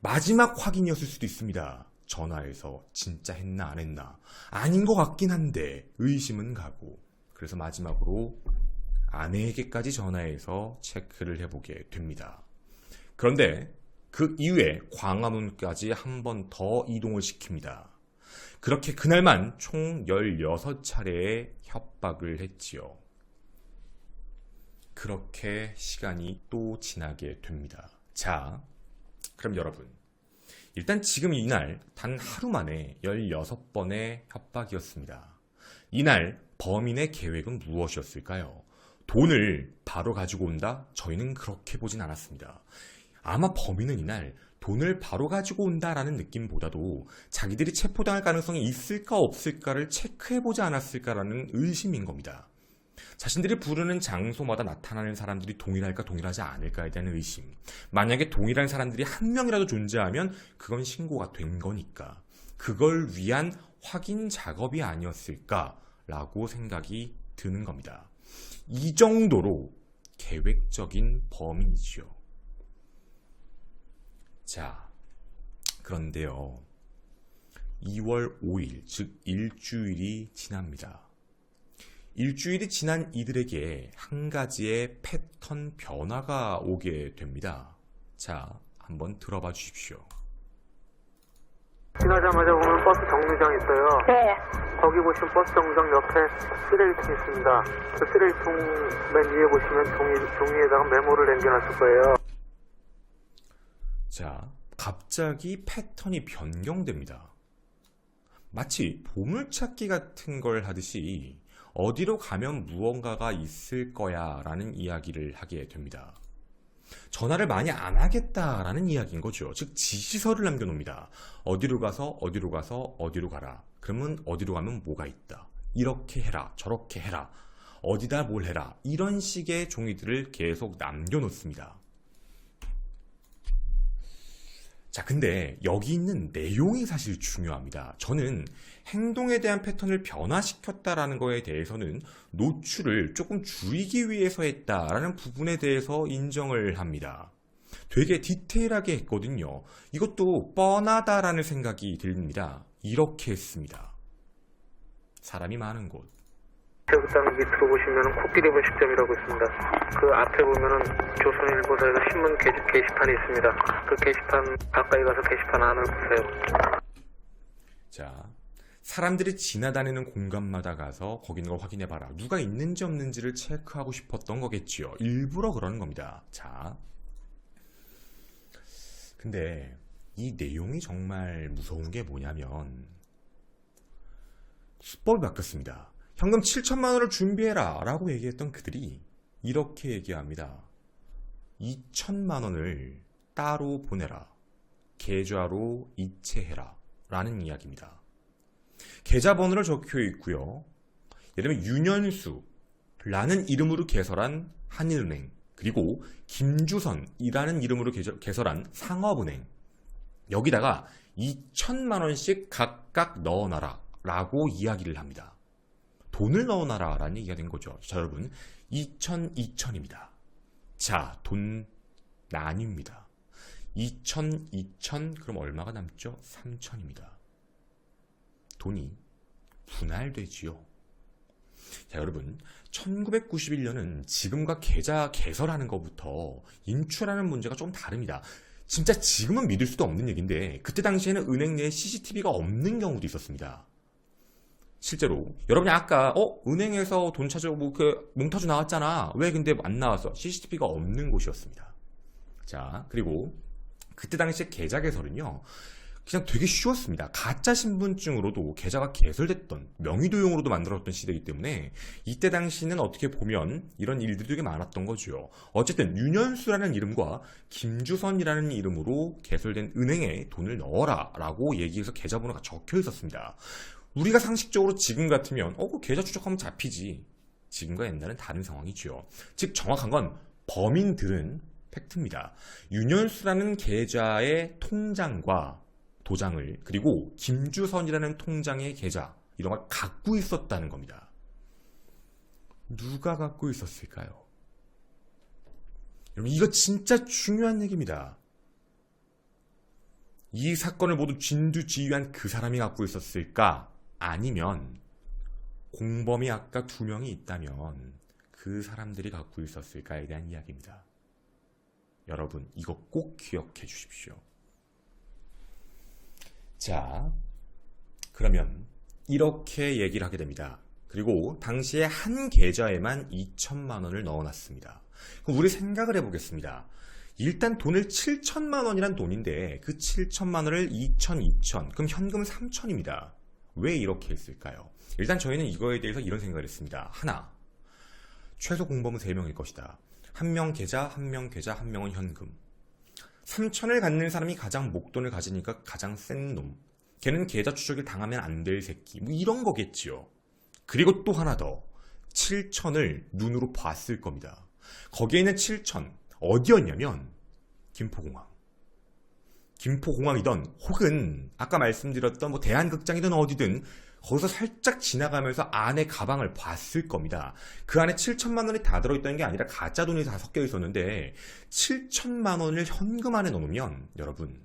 Speaker 1: 마지막 확인이었을 수도 있습니다. 전화해서 진짜 했나 안 했나 아닌 것 같긴 한데 의심은 가고 그래서 마지막으로 아내에게까지 전화해서 체크를 해보게 됩니다. 그런데 그 이후에 광화문까지 한 번 더 이동을 시킵니다. 그렇게 그날만 총 16차례의 협박을 했지요. 그렇게 시간이 또 지나게 됩니다. 자, 그럼 여러분, 일단 지금 이날 단 하루 만에 16번의 협박이었습니다. 이날 범인의 계획은 무엇이었을까요? 돈을 바로 가지고 온다? 저희는 그렇게 보진 않았습니다. 아마 범인은 이날 돈을 바로 가지고 온다라는 느낌보다도 자기들이 체포당할 가능성이 있을까 없을까를 체크해보지 않았을까라는 의심인 겁니다. 자신들이 부르는 장소마다 나타나는 사람들이 동일할까 동일하지 않을까에 대한 의심. 만약에 동일한 사람들이 한 명이라도 존재하면 그건 신고가 된 거니까 그걸 위한 확인 작업이 아니었을까라고 생각이 드는 겁니다. 이 정도로 계획적인 범인이지요. 자, 그런데요. 2월 5일, 즉 일주일이 지납니다. 일주일이 지난 이들에게 한 가지의 패턴 변화가 오게 됩니다. 자, 한번 들어봐 주십시오.
Speaker 3: 지나자마자 보면 버스 정류장 있어요.
Speaker 2: 네.
Speaker 3: 거기 보시면 버스 정류장 옆에 쓰레기통 있습니다. 그 쓰레기통 맨 위에 보시면 종이에다가 메모를 남겨놨을 거예요.
Speaker 1: 자, 갑자기 패턴이 변경됩니다. 마치 보물찾기 같은 걸 하듯이 어디로 가면 무언가가 있을 거야 라는 이야기를 하게 됩니다. 전화를 많이 안 하겠다라는 이야기인 거죠. 즉 지시서를 남겨놓습니다. 어디로 가서 어디로 가서 어디로 가라. 그러면 어디로 가면 뭐가 있다. 이렇게 해라 저렇게 해라. 어디다 뭘 해라. 이런 식의 종이들을 계속 남겨놓습니다. 자, 근데 여기 있는 내용이 사실 중요합니다. 저는 행동에 대한 패턴을 변화시켰다라는 거에 대해서는 노출을 조금 줄이기 위해서 했다라는 부분에 대해서 인정을 합니다. 되게 디테일하게 했거든요. 이것도 뻔하다라는 생각이 듭니다. 이렇게 했습니다. 사람이 많은 곳.
Speaker 3: 제국당 밑으로 보시면 코끼리 분식점이라고 있습니다. 그 앞에 보면은 조선일보사에서 신문 게시판이 있습니다. 그 게시판 가까이 가서 게시판 안을 보세요.
Speaker 1: 자, 사람들이 지나다니는 공간마다 가서 거기 있는 걸 확인해봐라. 누가 있는지 없는지를 체크하고 싶었던 거겠지요. 일부러 그러는 겁니다. 자, 근데 이 내용이 정말 무서운 게 뭐냐면 수법이 바뀌었습니다. 현금 7천만 원을 준비해라 라고 얘기했던 그들이 이렇게 얘기합니다. 2천만 원을 따로 보내라. 계좌로 이체해라 라는 이야기입니다. 계좌번호를 적혀 있고요. 예를 들면 윤현수라는 이름으로 개설한 한일은행, 그리고 김주선이라는 이름으로 개설한 상업은행, 여기다가 2천만 원씩 각각 넣어놔라 라고 이야기를 합니다. 돈을 넣어놔라 라는 얘기가 된 거죠. 자, 여러분, 2,000입니다. 자, 돈 나뉩니다. 2,000, 그럼 얼마가 남죠? 3,000입니다. 돈이 분할되지요. 자, 여러분, 1991년은 지금과 계좌 개설하는 것부터 인출하는 문제가 좀 다릅니다. 진짜 지금은 믿을 수도 없는 얘기인데 그때 당시에는 은행 내에 CCTV가 없는 경우도 있었습니다. 실제로 여러분이 아까 은행에서 돈 찾으고 몽타주 나왔잖아. 왜 근데 안 나왔어? CCTV가 없는 곳이었습니다. 자, 그리고 그때 당시에 계좌 개설은요. 그냥 되게 쉬웠습니다. 가짜 신분증으로도 계좌가 개설됐던, 명의도용으로도 만들어졌던 시대이기 때문에 이때 당시는 어떻게 보면 이런 일들이 되게 많았던 거죠. 어쨌든 윤현수라는 이름과 김주선이라는 이름으로 개설된 은행에 돈을 넣어라 라고 얘기해서 계좌번호가 적혀 있었습니다. 우리가 상식적으로 지금 같으면 그 계좌 추적하면 잡히지. 지금과 옛날은 다른 상황이죠. 즉 정확한 건 범인들은 팩트입니다. 윤현수라는 계좌의 통장과 도장을, 그리고 김주선이라는 통장의 계좌, 이런 걸 갖고 있었다는 겁니다. 누가 갖고 있었을까요? 여러분, 이거 진짜 중요한 얘기입니다. 이 사건을 모두 진두지휘한 그 사람이 갖고 있었을까? 아니면 공범이 아까 2명이 있다면 그 사람들이 갖고 있었을까에 대한 이야기입니다. 여러분, 이거 꼭 기억해 주십시오. 자, 그러면 이렇게 얘기를 하게 됩니다. 그리고 당시에 한 계좌에만 2천만 원을 넣어놨습니다. 그럼 우리 생각을 해보겠습니다. 일단 돈을 7천만 원이란 돈인데 그 7천만 원을 2천, 그럼 현금 3천입니다. 왜 이렇게 했을까요? 일단 저희는 이거에 대해서 이런 생각을 했습니다. 하나, 최소 공범은 3명일 것이다. 한 명 계좌, 한 명 계좌, 한 명은 현금. 3천을 갖는 사람이 가장 목돈을 가지니까 가장 센 놈. 걔는 계좌 추적을 당하면 안 될 새끼. 뭐 이런 거겠지요. 그리고 또 하나 더. 7천을 눈으로 봤을 겁니다. 거기에 있는 7천 어디였냐면 김포공항. 김포공항이던 혹은 아까 말씀드렸던 뭐 대한극장이든 어디든 거기서 살짝 지나가면서 안에 가방을 봤을 겁니다. 그 안에 7천만 원이 다 들어있다는 게 아니라 가짜 돈이 다 섞여 있었는데 7천만 원을 현금 안에 넣으면 여러분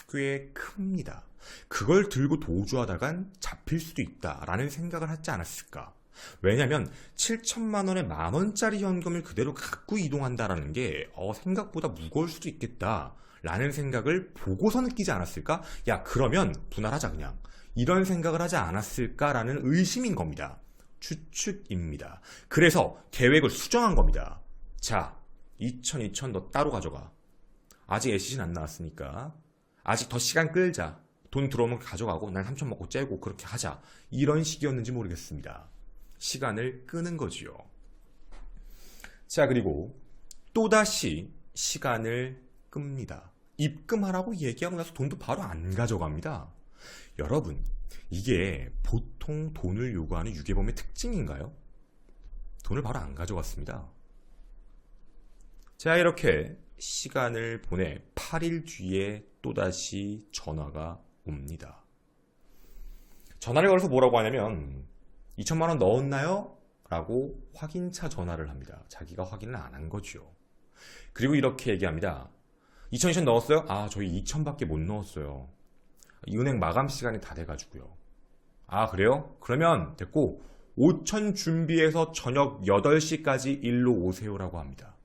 Speaker 1: 꽤 큽니다. 그걸 들고 도주하다간 잡힐 수도 있다라는 생각을 하지 않았을까? 왜냐면 7천만 원에 10,000원짜리 현금을 그대로 갖고 이동한다라는 게 생각보다 무거울 수도 있겠다라는 생각을 보고서 느끼지 않았을까? 야, 그러면 분할하자 그냥. 이런 생각을 하지 않았을까라는 의심인 겁니다. 추측입니다. 그래서 계획을 수정한 겁니다. 자, 2천 너 따로 가져가. 아직 애시신 안 나왔으니까 아직 더 시간 끌자. 돈 들어오면 가져가고 난 3천 먹고 째고 그렇게 하자. 이런 식이었는지 모르겠습니다. 시간을 끄는 거지요. 자, 그리고 또다시 시간을 끕니다. 입금하라고 얘기하고 나서 돈도 바로 안 가져갑니다. 여러분, 이게 보통 돈을 요구하는 유괴범의 특징인가요? 돈을 바로 안 가져갔습니다. 자, 이렇게 시간을 보내 8일 뒤에 또다시 전화가 옵니다. 전화를 걸어서 뭐라고 하냐면 2천만 원 넣었나요? 라고 확인차 전화를 합니다. 자기가 확인을 안 한 거죠. 그리고 이렇게 얘기합니다. 2천 넣었어요? 아, 저희 2천밖에 못 넣었어요. 이 은행 마감 시간이 다 돼가지고요. 아, 그래요? 그러면 됐고 5천 준비해서 저녁 8시까지 일로 오세요라고 합니다.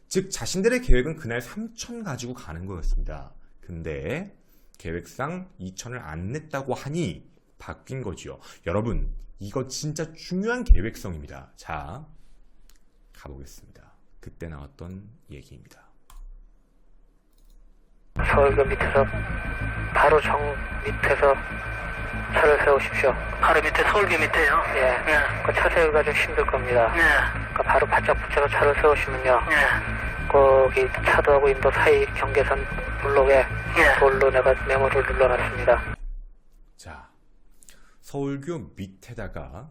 Speaker 1: 즉 자신들의 계획은 그날 3천 가지고 가는 거였습니다. 근데 계획상 2천을 안 냈다고 하니 바뀐 거지요. 여러분, 이거 진짜 중요한 계획성입니다. 자, 가보겠습니다. 그때 나왔던 얘기입니다.
Speaker 3: 서울교 밑에서 바로 정 밑에서 차를 세우십시오.
Speaker 4: 바로 밑에 서울교 밑에요?
Speaker 3: 예. 그 차 세우기가 좀 힘들 겁니다. 그러니까 바로 바짝 붙여서 차를 세우시면요. 거기 차도하고 인도 사이 경계선 블록에 돌로 내가 메모를 눌러놨습니다.
Speaker 1: 자, 서울교 밑에다가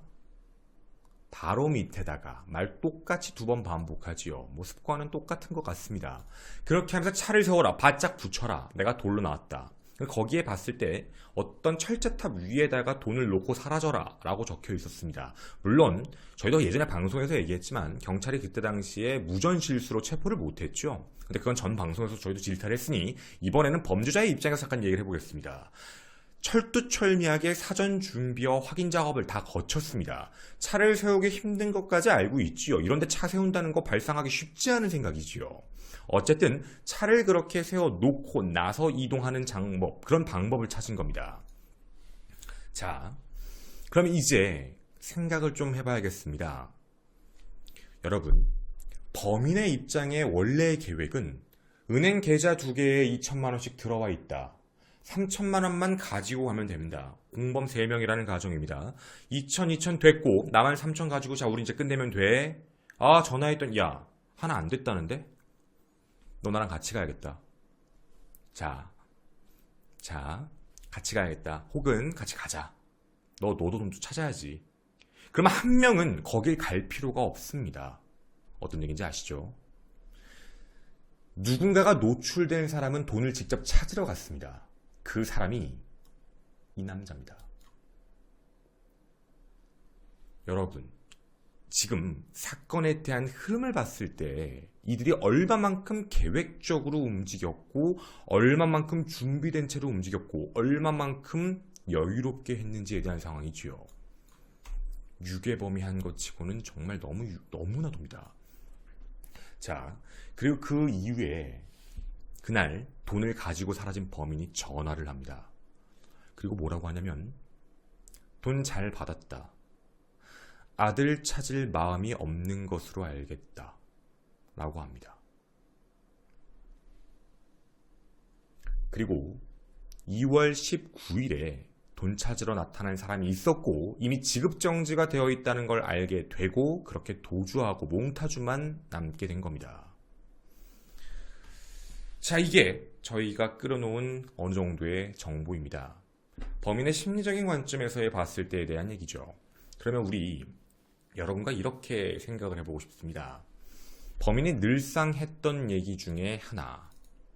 Speaker 1: 바로 밑에다가 말 똑같이 2번 반복하지요. 뭐 습관은 똑같은 것 같습니다. 그렇게 하면서 차를 세워라, 바짝 붙여라, 내가 돌로 나왔다. 거기에 봤을 때 어떤 철제탑 위에다가 돈을 놓고 사라져라 라고 적혀 있었습니다. 물론 저희도 예전에 방송에서 얘기했지만 경찰이 그때 당시에 무전실수로 체포를 못했죠. 근데 그건 전 방송에서 저희도 질타를 했으니 이번에는 범죄자의 입장에서 잠깐 얘기를 해보겠습니다. 철두철미하게 사전 준비와 확인 작업을 다 거쳤습니다. 차를 세우기 힘든 것까지 알고 있지요. 이런데 차 세운다는 거 발상하기 쉽지 않은 생각이지요. 어쨌든 차를 그렇게 세워놓고 나서 이동하는 그런 방법을 찾은 겁니다. 자, 그럼 이제 생각을 좀 해봐야겠습니다. 여러분, 범인의 입장에 원래의 계획은 은행 계좌 2개에 2천만 원씩 들어와 있다. 3천만 원만 가지고 가면 됩니다. 공범 3명이라는 가정입니다. 2천 됐고 나만 3천 가지고 자 우리 이제 끝내면 돼. 아, 전화했더니 야, 하나 안 됐다는데? 너 나랑 같이 가야겠다. 자, 같이 가야겠다. 혹은 같이 가자. 너도 좀 찾아야지. 그러면 한 명은 거길 갈 필요가 없습니다. 어떤 얘기인지 아시죠? 누군가가 노출된 사람은 돈을 직접 찾으러 갔습니다. 그 사람이 이 남자입니다. 여러분, 지금 사건에 대한 흐름을 봤을 때 이들이 얼마만큼 계획적으로 움직였고 얼마만큼 준비된 채로 움직였고 얼마만큼 여유롭게 했는지에 대한 상황이지요. 유괴범이 한 것 치고는 정말 너무나도입니다. 자, 그리고 그 이후에 그날 돈을 가지고 사라진 범인이 전화를 합니다. 그리고 뭐라고 하냐면 돈 잘 받았다. 아들 찾을 마음이 없는 것으로 알겠다. 라고 합니다. 그리고 2월 19일에 돈 찾으러 나타난 사람이 있었고 이미 지급정지가 되어 있다는 걸 알게 되고 그렇게 도주하고 몽타주만 남게 된 겁니다. 자, 이게 저희가 끌어놓은 어느 정도의 정보입니다. 범인의 심리적인 관점에서 봤을 때에 대한 얘기죠. 그러면 우리 여러분과 이렇게 생각을 해보고 싶습니다. 범인이 늘상 했던 얘기 중에 하나.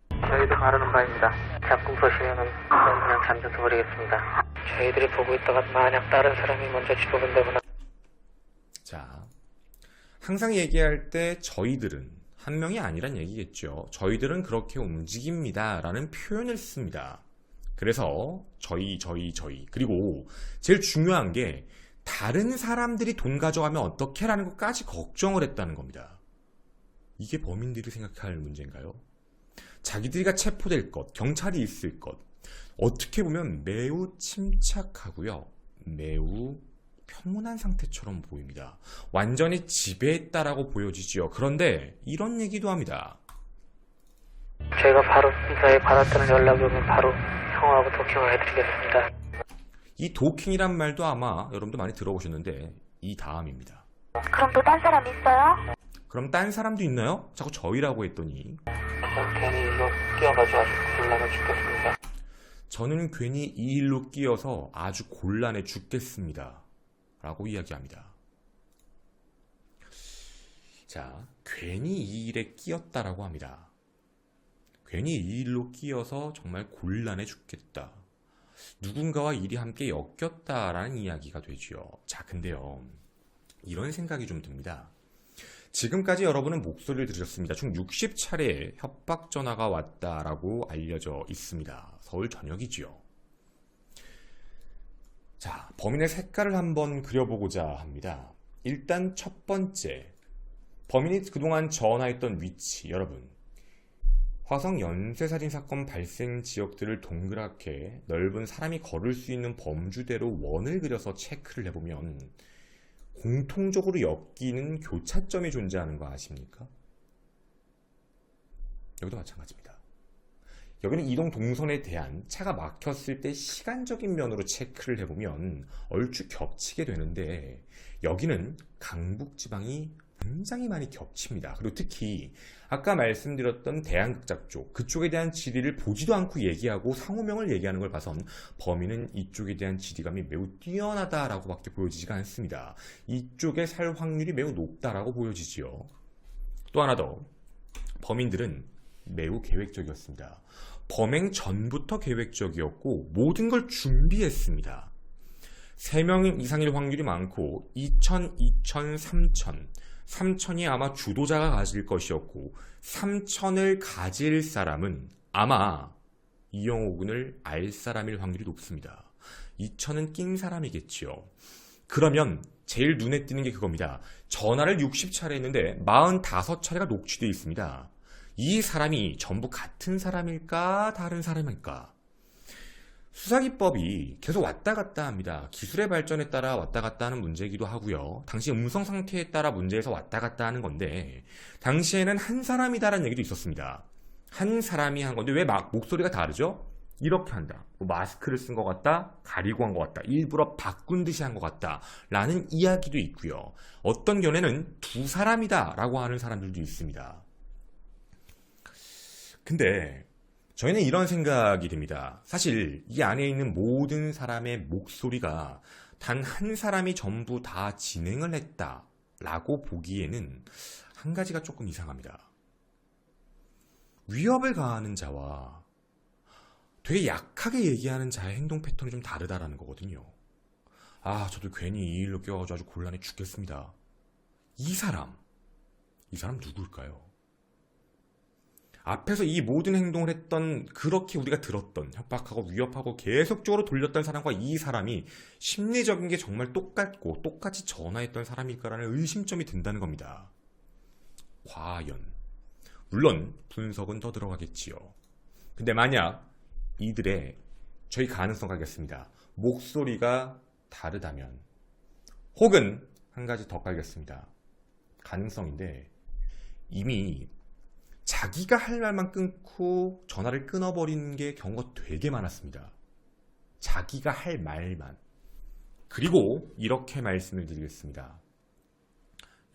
Speaker 3: 저희도 바르는 바입니다. 잡고 보시면은 그냥 잠들어 버리겠습니다. 저희들이 보고 있다가 만약 다른 사람이 먼저 죽어본다거나.
Speaker 1: 자, 항상 얘기할 때 저희들은 한 명이 아니란 얘기겠죠. 저희들은 그렇게 움직입니다 라는 표현을 씁니다. 그래서 저희 그리고 제일 중요한 게 다른 사람들이 돈 가져가면 어떻게 라는 것까지 걱정을 했다는 겁니다. 이게 범인들이 생각할 문제인가요? 자기들이가 체포될 것, 경찰이 있을 것, 어떻게 보면 매우 침착하고요. 매우 평온한 상태처럼 보입니다. 완전히 지배했다라고 보여지죠. 그런데 이런 얘기도 합니다.
Speaker 3: 저희가 바로 인사에 받았다는 연락이 오면 바로 형하고 도킹을 해드리겠습니다.
Speaker 1: 이 도킹이란 말도 아마 여러분도 많이 들어보셨는데 이 다음입니다.
Speaker 2: 그럼 또 딴 사람 있어요?
Speaker 1: 그럼 딴 사람도 있나요? 자꾸 저희라고 했더니
Speaker 3: 괜히 일로 끼어가지고 아주 곤란해 죽겠습니다.
Speaker 1: 저는 괜히 이 일로 끼어서 아주 곤란해 죽겠습니다. 라고 이야기합니다. 자, 괜히 이 일에 끼었다라고 합니다. 괜히 이 일로 끼어서 정말 곤란해 죽겠다. 누군가와 일이 함께 엮였다라는 이야기가 되지요. 자, 근데요. 이런 생각이 좀 듭니다. 지금까지 여러분은 목소리를 들으셨습니다. 총 60차례 협박 전화가 왔다라고 알려져 있습니다. 서울 전역이지요. 자, 범인의 색깔을 한번 그려보고자 합니다. 일단 첫 번째, 범인이 그동안 전화했던 위치, 여러분. 화성 연쇄살인 사건 발생 지역들을 동그랗게 넓은 사람이 걸을 수 있는 범주대로 원을 그려서 체크를 해보면 공통적으로 엮이는 교차점이 존재하는 거 아십니까? 여기도 마찬가지입니다. 여기는 이동 동선에 대한 차가 막혔을 때 시간적인 면으로 체크를 해보면 얼추 겹치게 되는데 여기는 강북지방이 굉장히 많이 겹칩니다. 그리고 특히 아까 말씀드렸던 대한극장 쪽, 그쪽에 대한 지리를 보지도 않고 얘기하고 상호명을 얘기하는 걸 봐선 범인은 이쪽에 대한 지리감이 매우 뛰어나다라고 밖에 보여지지가 않습니다. 이쪽에 살 확률이 매우 높다라고 보여지지요. 또 하나 더, 범인들은 매우 계획적이었습니다. 범행 전부터 계획적이었고 모든 걸 준비했습니다. 3명 이상일 확률이 많고 2000, 3000 3000이 아마 주도자가 가질 것이었고 3000을 가질 사람은 아마 이영호 군을 알 사람일 확률이 높습니다. 2000은 낀 사람이겠지요. 그러면 제일 눈에 띄는 게 그겁니다. 전화를 60차례 했는데 45차례가 녹취되어 있습니다. 이 사람이 전부 같은 사람일까 다른 사람일까? 수사기법이 계속 왔다 갔다 합니다. 기술의 발전에 따라 왔다 갔다 하는 문제이기도 하고요. 당시 음성 상태에 따라 문제에서 왔다 갔다 하는 건데 당시에는 한 사람이다라는 얘기도 있었습니다. 한 사람이 한 건데 왜 목소리가 다르죠? 이렇게 한다. 뭐 마스크를 쓴 것 같다. 가리고 한 것 같다. 일부러 바꾼 듯이 한 것 같다. 라는 이야기도 있고요. 어떤 견해는 두 사람이다 라고 하는 사람들도 있습니다. 근데 저희는 이런 생각이 듭니다. 사실 이 안에 있는 모든 사람의 목소리가 단 한 사람이 전부 다 진행을 했다라고 보기에는 한 가지가 조금 이상합니다. 위협을 가하는 자와 되게 약하게 얘기하는 자의 행동 패턴이 좀 다르다라는 거거든요. 아, 저도 괜히 이 일로 껴가지고 아주 곤란해 죽겠습니다. 이 사람 누굴까요? 앞에서 이 모든 행동을 했던, 그렇게 우리가 들었던, 협박하고 위협하고 계속적으로 돌렸던 사람과 이 사람이 심리적인 게 정말 똑같고 똑같이 전화했던 사람일까라는 의심점이 든다는 겁니다. 과연, 물론 분석은 더 들어가겠지요. 근데 만약 이들의, 저희 가능성 가겠습니다, 목소리가 다르다면, 혹은 한 가지 더 깔겠습니다. 가능성인데, 이미 자기가 할 말만 끊고 전화를 끊어버리는 게 경우가 되게 많았습니다. 자기가 할 말만. 그리고 이렇게 말씀을 드리겠습니다.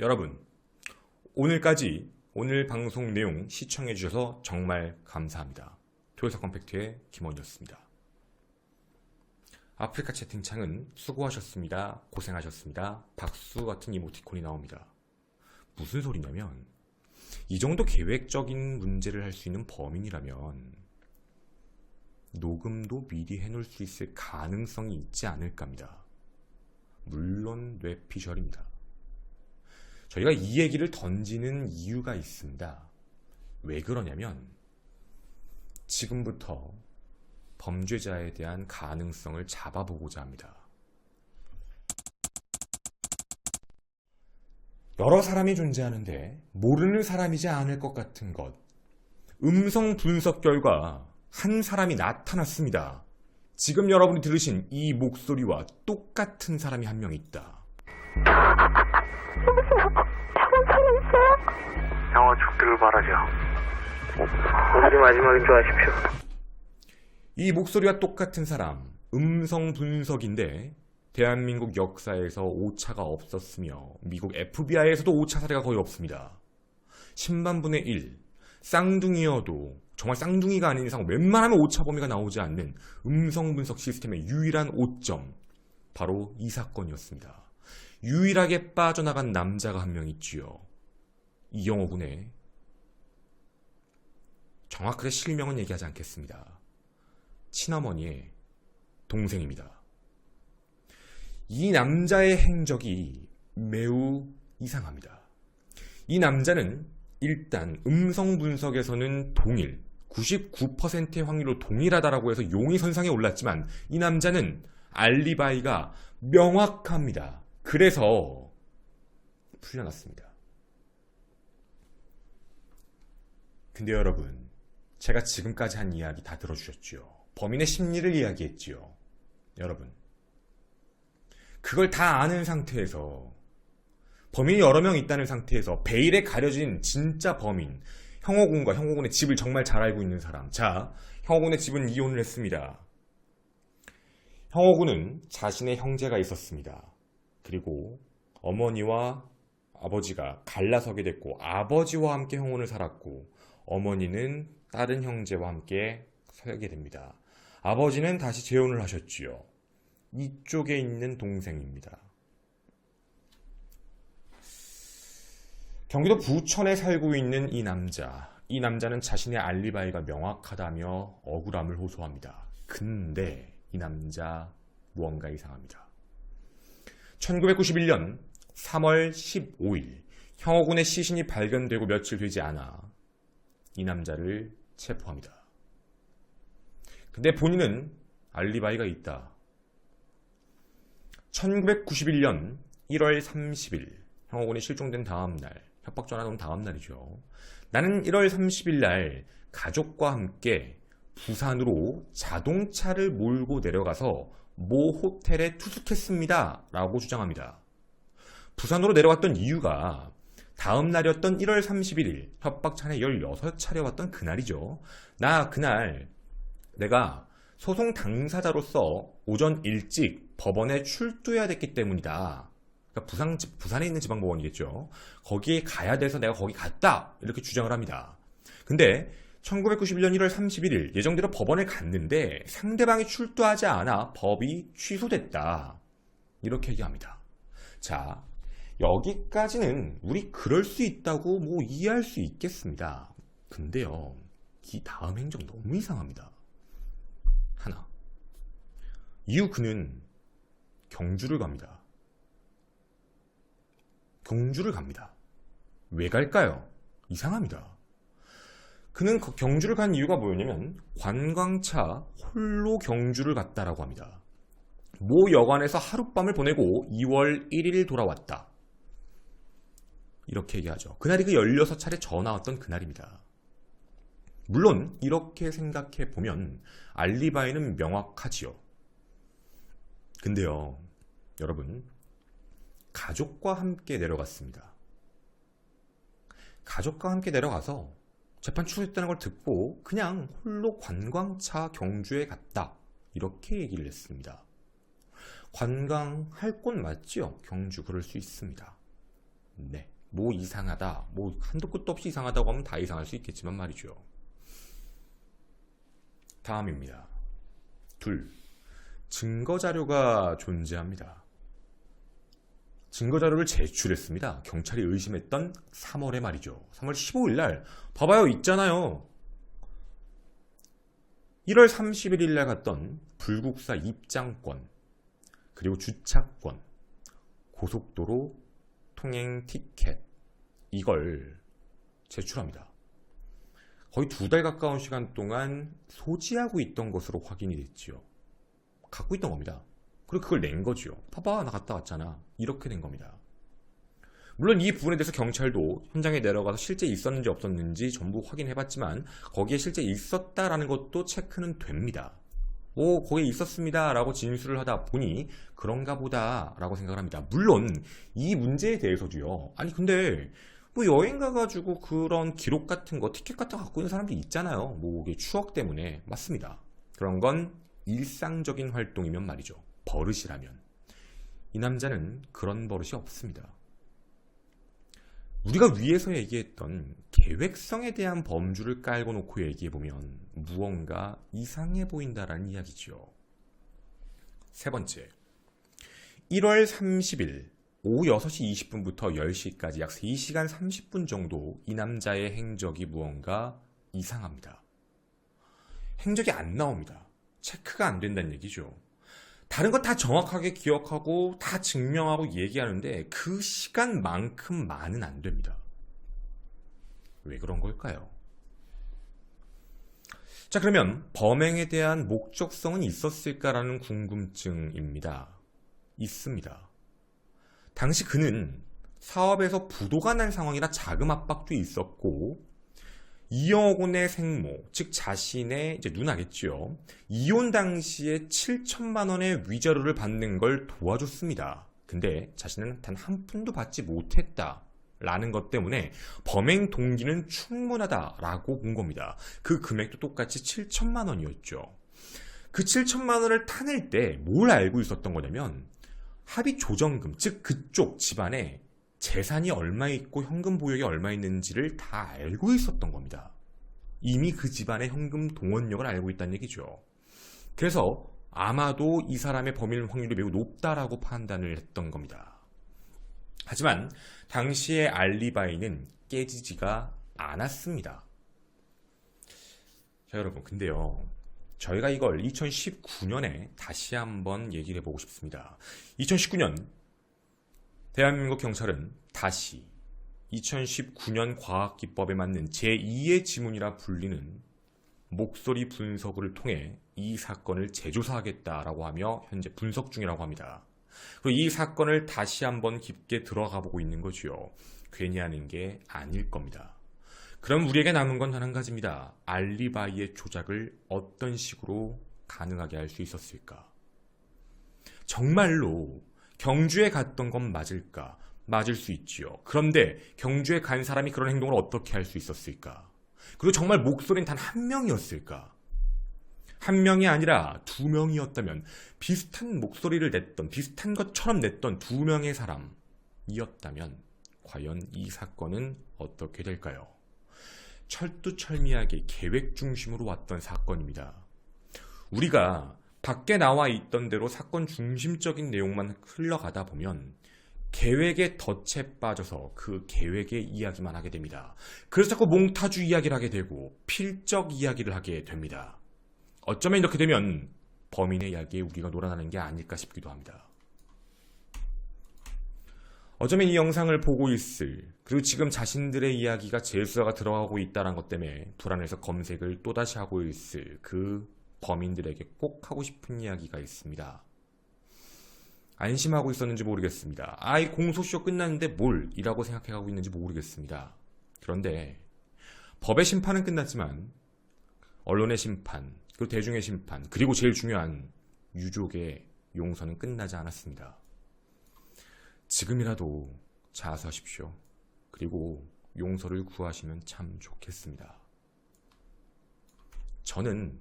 Speaker 1: 여러분, 오늘까지 오늘 방송 내용 시청해 주셔서 정말 감사합니다. 토요사건 팩트의 김원이었습니다. 아프리카 채팅창은 수고하셨습니다, 고생하셨습니다, 박수 같은 이모티콘이 나옵니다. 무슨 소리냐면, 이 정도 계획적인 문제를 할 수 있는 범인이라면 녹음도 미리 해놓을 수 있을 가능성이 있지 않을까 합니다. 물론 뇌피셜입니다. 저희가 이 얘기를 던지는 이유가 있습니다. 왜 그러냐면, 지금부터 범죄자에 대한 가능성을 잡아보고자 합니다. 여러 사람이 존재하는데 모르는 사람이지 않을 것 같은 것. 음성 분석 결과 한 사람이 나타났습니다. 지금 여러분이 들으신 이 목소리와 똑같은 사람이 한 명 있다.
Speaker 2: 저런 사람 있어요?
Speaker 3: 형아 죽기를 바라죠. 오늘이 마지막인 줄 아십시오.
Speaker 1: 이 목소리와 똑같은 사람, 음성 분석인데 대한민국 역사에서 오차가 없었으며 미국 FBI에서도 오차 사례가 거의 없습니다. 10만 분의 1, 쌍둥이여도 정말 쌍둥이가 아닌 이상 웬만하면 오차 범위가 나오지 않는 음성 분석 시스템의 유일한 오점, 바로 이 사건이었습니다. 유일하게 빠져나간 남자가 한 명 있지요. 이영호 군의, 정확하게 실명은 얘기하지 않겠습니다, 친어머니의 동생입니다. 이 남자의 행적이 매우 이상합니다. 이 남자는 일단 음성 분석에서는 동일, 99%의 확률로 동일하다라고 해서 용의 선상에 올랐지만, 이 남자는 알리바이가 명확합니다. 그래서 풀려났습니다. 근데 여러분, 제가 지금까지 한 이야기 다 들어주셨죠? 범인의 심리를 이야기했지요. 여러분, 그걸 다 아는 상태에서, 범인이 여러 명 있다는 상태에서 베일에 가려진 진짜 범인, 형호군과 형호군의 집을 정말 잘 알고 있는 사람. 자, 형호군의 집은 이혼을 했습니다. 형호군은 자신의 형제가 있었습니다. 그리고 어머니와 아버지가 갈라서게 됐고, 아버지와 함께 형혼을 살았고, 어머니는 다른 형제와 함께 살게 됩니다. 아버지는 다시 재혼을 하셨지요. 이쪽에 있는 동생입니다. 경기도 부천에 살고 있는 이 남자. 이 남자는 자신의 알리바이가 명확하다며 억울함을 호소합니다. 근데 이 남자 무언가 이상합니다. 1991년 3월 15일 형호군의 시신이 발견되고 며칠 되지 않아 이 남자를 체포합니다. 근데 본인은 알리바이가 있다. 1991년 1월 30일 형호군이 실종된 다음 날, 협박 전화 온 다음 날이죠. 나는 1월 30일 날 가족과 함께 부산으로 자동차를 몰고 내려가서 모 호텔에 투숙했습니다 라고 주장합니다. 부산으로 내려갔던 이유가 다음 날이었던 1월 31일 협박 차례 16차례 왔던 그날이죠. 나 그날 내가 소송 당사자로서 오전 일찍 법원에 출두해야 됐기 때문이다. 그러니까 부산에 있는 지방법원이겠죠. 거기에 가야 돼서 내가 거기 갔다. 이렇게 주장을 합니다. 근데 1991년 1월 31일 예정대로 법원에 갔는데 상대방이 출두하지 않아 법이 취소됐다. 이렇게 얘기합니다. 자, 여기까지는 우리 그럴 수 있다고 뭐 이해할 수 있겠습니다. 근데요, 이 다음 행정 너무 이상합니다. 하나, 이후 그는 경주를 갑니다. 경주를 갑니다. 왜 갈까요? 이상합니다. 그는 경주를 간 이유가 뭐였냐면 관광차 홀로 경주를 갔다라고 합니다. 모 여관에서 하룻밤을 보내고 2월 1일 돌아왔다. 이렇게 얘기하죠. 그날이 그 16차례 전화 왔던 그날입니다. 물론 이렇게 생각해 보면 알리바이는 명확하지요. 근데요, 여러분, 가족과 함께 내려갔습니다. 가족과 함께 내려가서 재판 취소했다는 걸 듣고 그냥 홀로 관광차 경주에 갔다. 이렇게 얘기를 했습니다. 관광할 곳 맞지요? 경주 그럴 수 있습니다. 네, 뭐 이상하다, 뭐 한도 끝도 없이 이상하다고 하면 다 이상할 수 있겠지만 말이죠. 다음입니다. 2. 증거자료가 존재합니다. 증거자료를 제출했습니다. 경찰이 의심했던 3월에 말이죠. 3월 15일 날 봐봐요, 있잖아요. 1월 31일 날 갔던 불국사 입장권, 그리고 주차권, 고속도로 통행 티켓, 이걸 제출합니다. 거의 2달 가까운 시간 동안 소지하고 있던 것으로 확인이 됐지요. 갖고 있던 겁니다. 그리고 그걸 낸 거지요. 봐봐, 나 갔다 왔잖아. 이렇게 된 겁니다. 물론 이 부분에 대해서 경찰도 현장에 내려가서 실제 있었는지 없었는지 전부 확인해봤지만 거기에 실제 있었다라는 것도 체크는 됩니다. 거기에 있었습니다 라고 진술을 하다 보니 그런가 보다 라고 생각을 합니다. 물론 이 문제에 대해서도요, 아니 근데 뭐 여행 가가지고 그런 기록 같은 거, 티켓 같은 거 갖고 있는 사람들이 있잖아요. 뭐 이게 추억 때문에. 맞습니다. 그런 건 일상적인 활동이면 말이죠. 버릇이라면. 이 남자는 그런 버릇이 없습니다. 우리가 위에서 얘기했던 계획성에 대한 범주를 깔고 놓고 얘기해보면 무언가 이상해 보인다라는 이야기지요. 3번째, 1월 30일 오후 6시 20분부터 10시까지 약 3시간 30분 정도 이 남자의 행적이 무언가 이상합니다. 행적이 안 나옵니다. 체크가 안 된다는 얘기죠. 다른 거 다 정확하게 기억하고 다 증명하고 얘기하는데 그 시간만큼만은 안 됩니다. 왜 그런 걸까요? 자, 그러면 범행에 대한 목적성은 있었을까라는 궁금증입니다. 있습니다. 당시 그는 사업에서 부도가 난 상황이라 자금 압박도 있었고 2억 원의 생모, 즉 자신의 이제 누나겠죠. 이혼 당시에 7천만 원의 위자료를 받는 걸 도와줬습니다. 근데 자신은 단 한 푼도 받지 못했다라는 것 때문에 범행 동기는 충분하다라고 본 겁니다. 그 금액도 똑같이 7천만 원이었죠. 그 7천만 원을 타낼 때 뭘 알고 있었던 거냐면 합의 조정금, 즉 그쪽 집안에 재산이 얼마 있고 현금 보유액이 얼마 있는지를 다 알고 있었던 겁니다. 이미 그 집안의 현금 동원력을 알고 있다는 얘기죠. 그래서 아마도 이 사람의 범인 확률이 매우 높다라고 판단을 했던 겁니다. 하지만 당시의 알리바이는 깨지지가 않았습니다. 자, 여러분, 근데요, 저희가 이걸 2019년에 다시 한번 얘기를 해보고 싶습니다. 2019년 대한민국 경찰은 다시 2019년 과학기법에 맞는 제2의 지문이라 불리는 목소리 분석을 통해 이 사건을 재조사하겠다라고 하며 현재 분석 중이라고 합니다. 그리고 이 사건을 다시 한번 깊게 들어가 보고 있는 거지요. 괜히 하는 게 아닐 겁니다. 그럼 우리에게 남은 건 단 한 가지입니다. 알리바이의 조작을 어떤 식으로 가능하게 할 수 있었을까? 정말로 경주에 갔던 건 맞을까? 맞을 수 있지요. 그런데 경주에 간 사람이 그런 행동을 어떻게 할 수 있었을까? 그리고 정말 목소리는 단 한 명이었을까? 한 명이 아니라 2명이었다면 비슷한 목소리를 냈던, 비슷한 것처럼 냈던 2명의 사람이었다면 과연 이 사건은 어떻게 될까요? 철두철미하게 계획 중심으로 왔던 사건입니다. 우리가 밖에 나와 있던 대로 사건 중심적인 내용만 흘러가다 보면 계획의 덫에 빠져서 그 계획의 이야기만 하게 됩니다. 그래서 자꾸 몽타주 이야기를 하게 되고 필적 이야기를 하게 됩니다. 어쩌면 이렇게 되면 범인의 이야기에 우리가 놀아나는 게 아닐까 싶기도 합니다. 어쩌면 이 영상을 보고 있을, 그리고 지금 자신들의 이야기가 재수사가 들어가고 있다는 것 때문에 불안해서 검색을 또다시 하고 있을 그 범인들에게 꼭 하고 싶은 이야기가 있습니다. 안심하고 있었는지 모르겠습니다. 아이 공소시효 끝났는데 뭘 이라고 생각해가고 있는지 모르겠습니다. 그런데 법의 심판은 끝났지만 언론의 심판, 그리고 대중의 심판, 그리고 제일 중요한 유족의 용서는 끝나지 않았습니다. 지금이라도 자수하십시오. 그리고 용서를 구하시면 참 좋겠습니다. 저는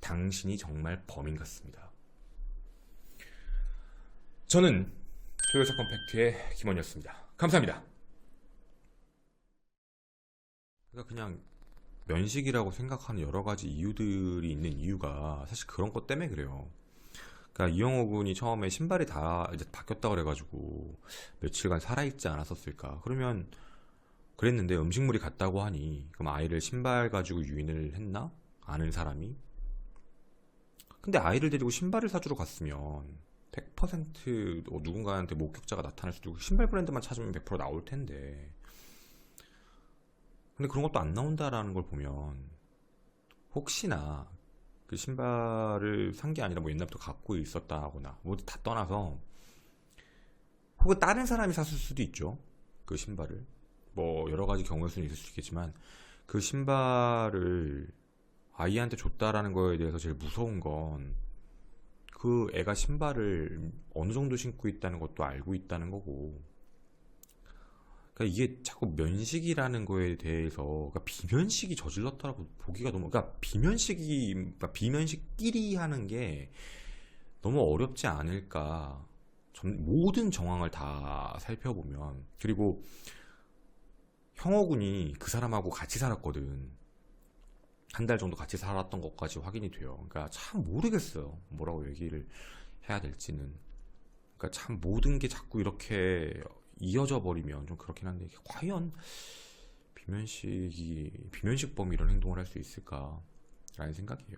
Speaker 1: 당신이 정말 범인 같습니다. 저는 토요사 컴팩트의 김원이었습니다. 감사합니다. 그냥 면식이라고 생각하는 여러 가지 이유들이 있는 이유가 사실 그런 것 때문에 그래요. 그러니까 이영호 군이 처음에 신발이 다 이제 바뀌었다 그래가지고 며칠간 살아있지 않았었을까. 그러면 그랬는데 음식물이 갔다고 하니 그럼 아이를 신발 가지고 유인을 했나? 아는 사람이? 근데 아이를 데리고 신발을 사주러 갔으면 100% 누군가한테 목격자가 나타날 수도 있고 신발 브랜드만 찾으면 100% 나올 텐데, 근데 그런 것도 안 나온다라는 걸 보면 혹시나 그 신발을 산 게 아니라 뭐 옛날부터 갖고 있었다거나 뭐 다 떠나서 혹은 다른 사람이 샀을 수도 있죠. 그 신발을 뭐 여러 가지 경우일 수는 있을 수 있겠지만 그 신발을 아이한테 줬다라는 거에 대해서 제일 무서운 건 그 애가 신발을 어느 정도 신고 있다는 것도 알고 있다는 거고, 그러니까 이게 자꾸 면식이라는 거에 대해서, 그러니까 비면식이 저질렀다라고 보기가 너무, 그러니까 비면식끼리 하는 게 너무 어렵지 않을까. 모든 정황을 다 살펴보면. 그리고 형어군이 그 사람하고 같이 살았거든. 한 달 정도 같이 살았던 것까지 확인이 돼요. 그러니까 참 모르겠어요. 뭐라고 얘기를 해야 될지는. 그러니까 참 모든 게 자꾸 이렇게 이어져 버리면 좀 그렇긴 한데, 이게 과연 비면식범이 이런 행동을 할 수 있을까라는 생각이에요.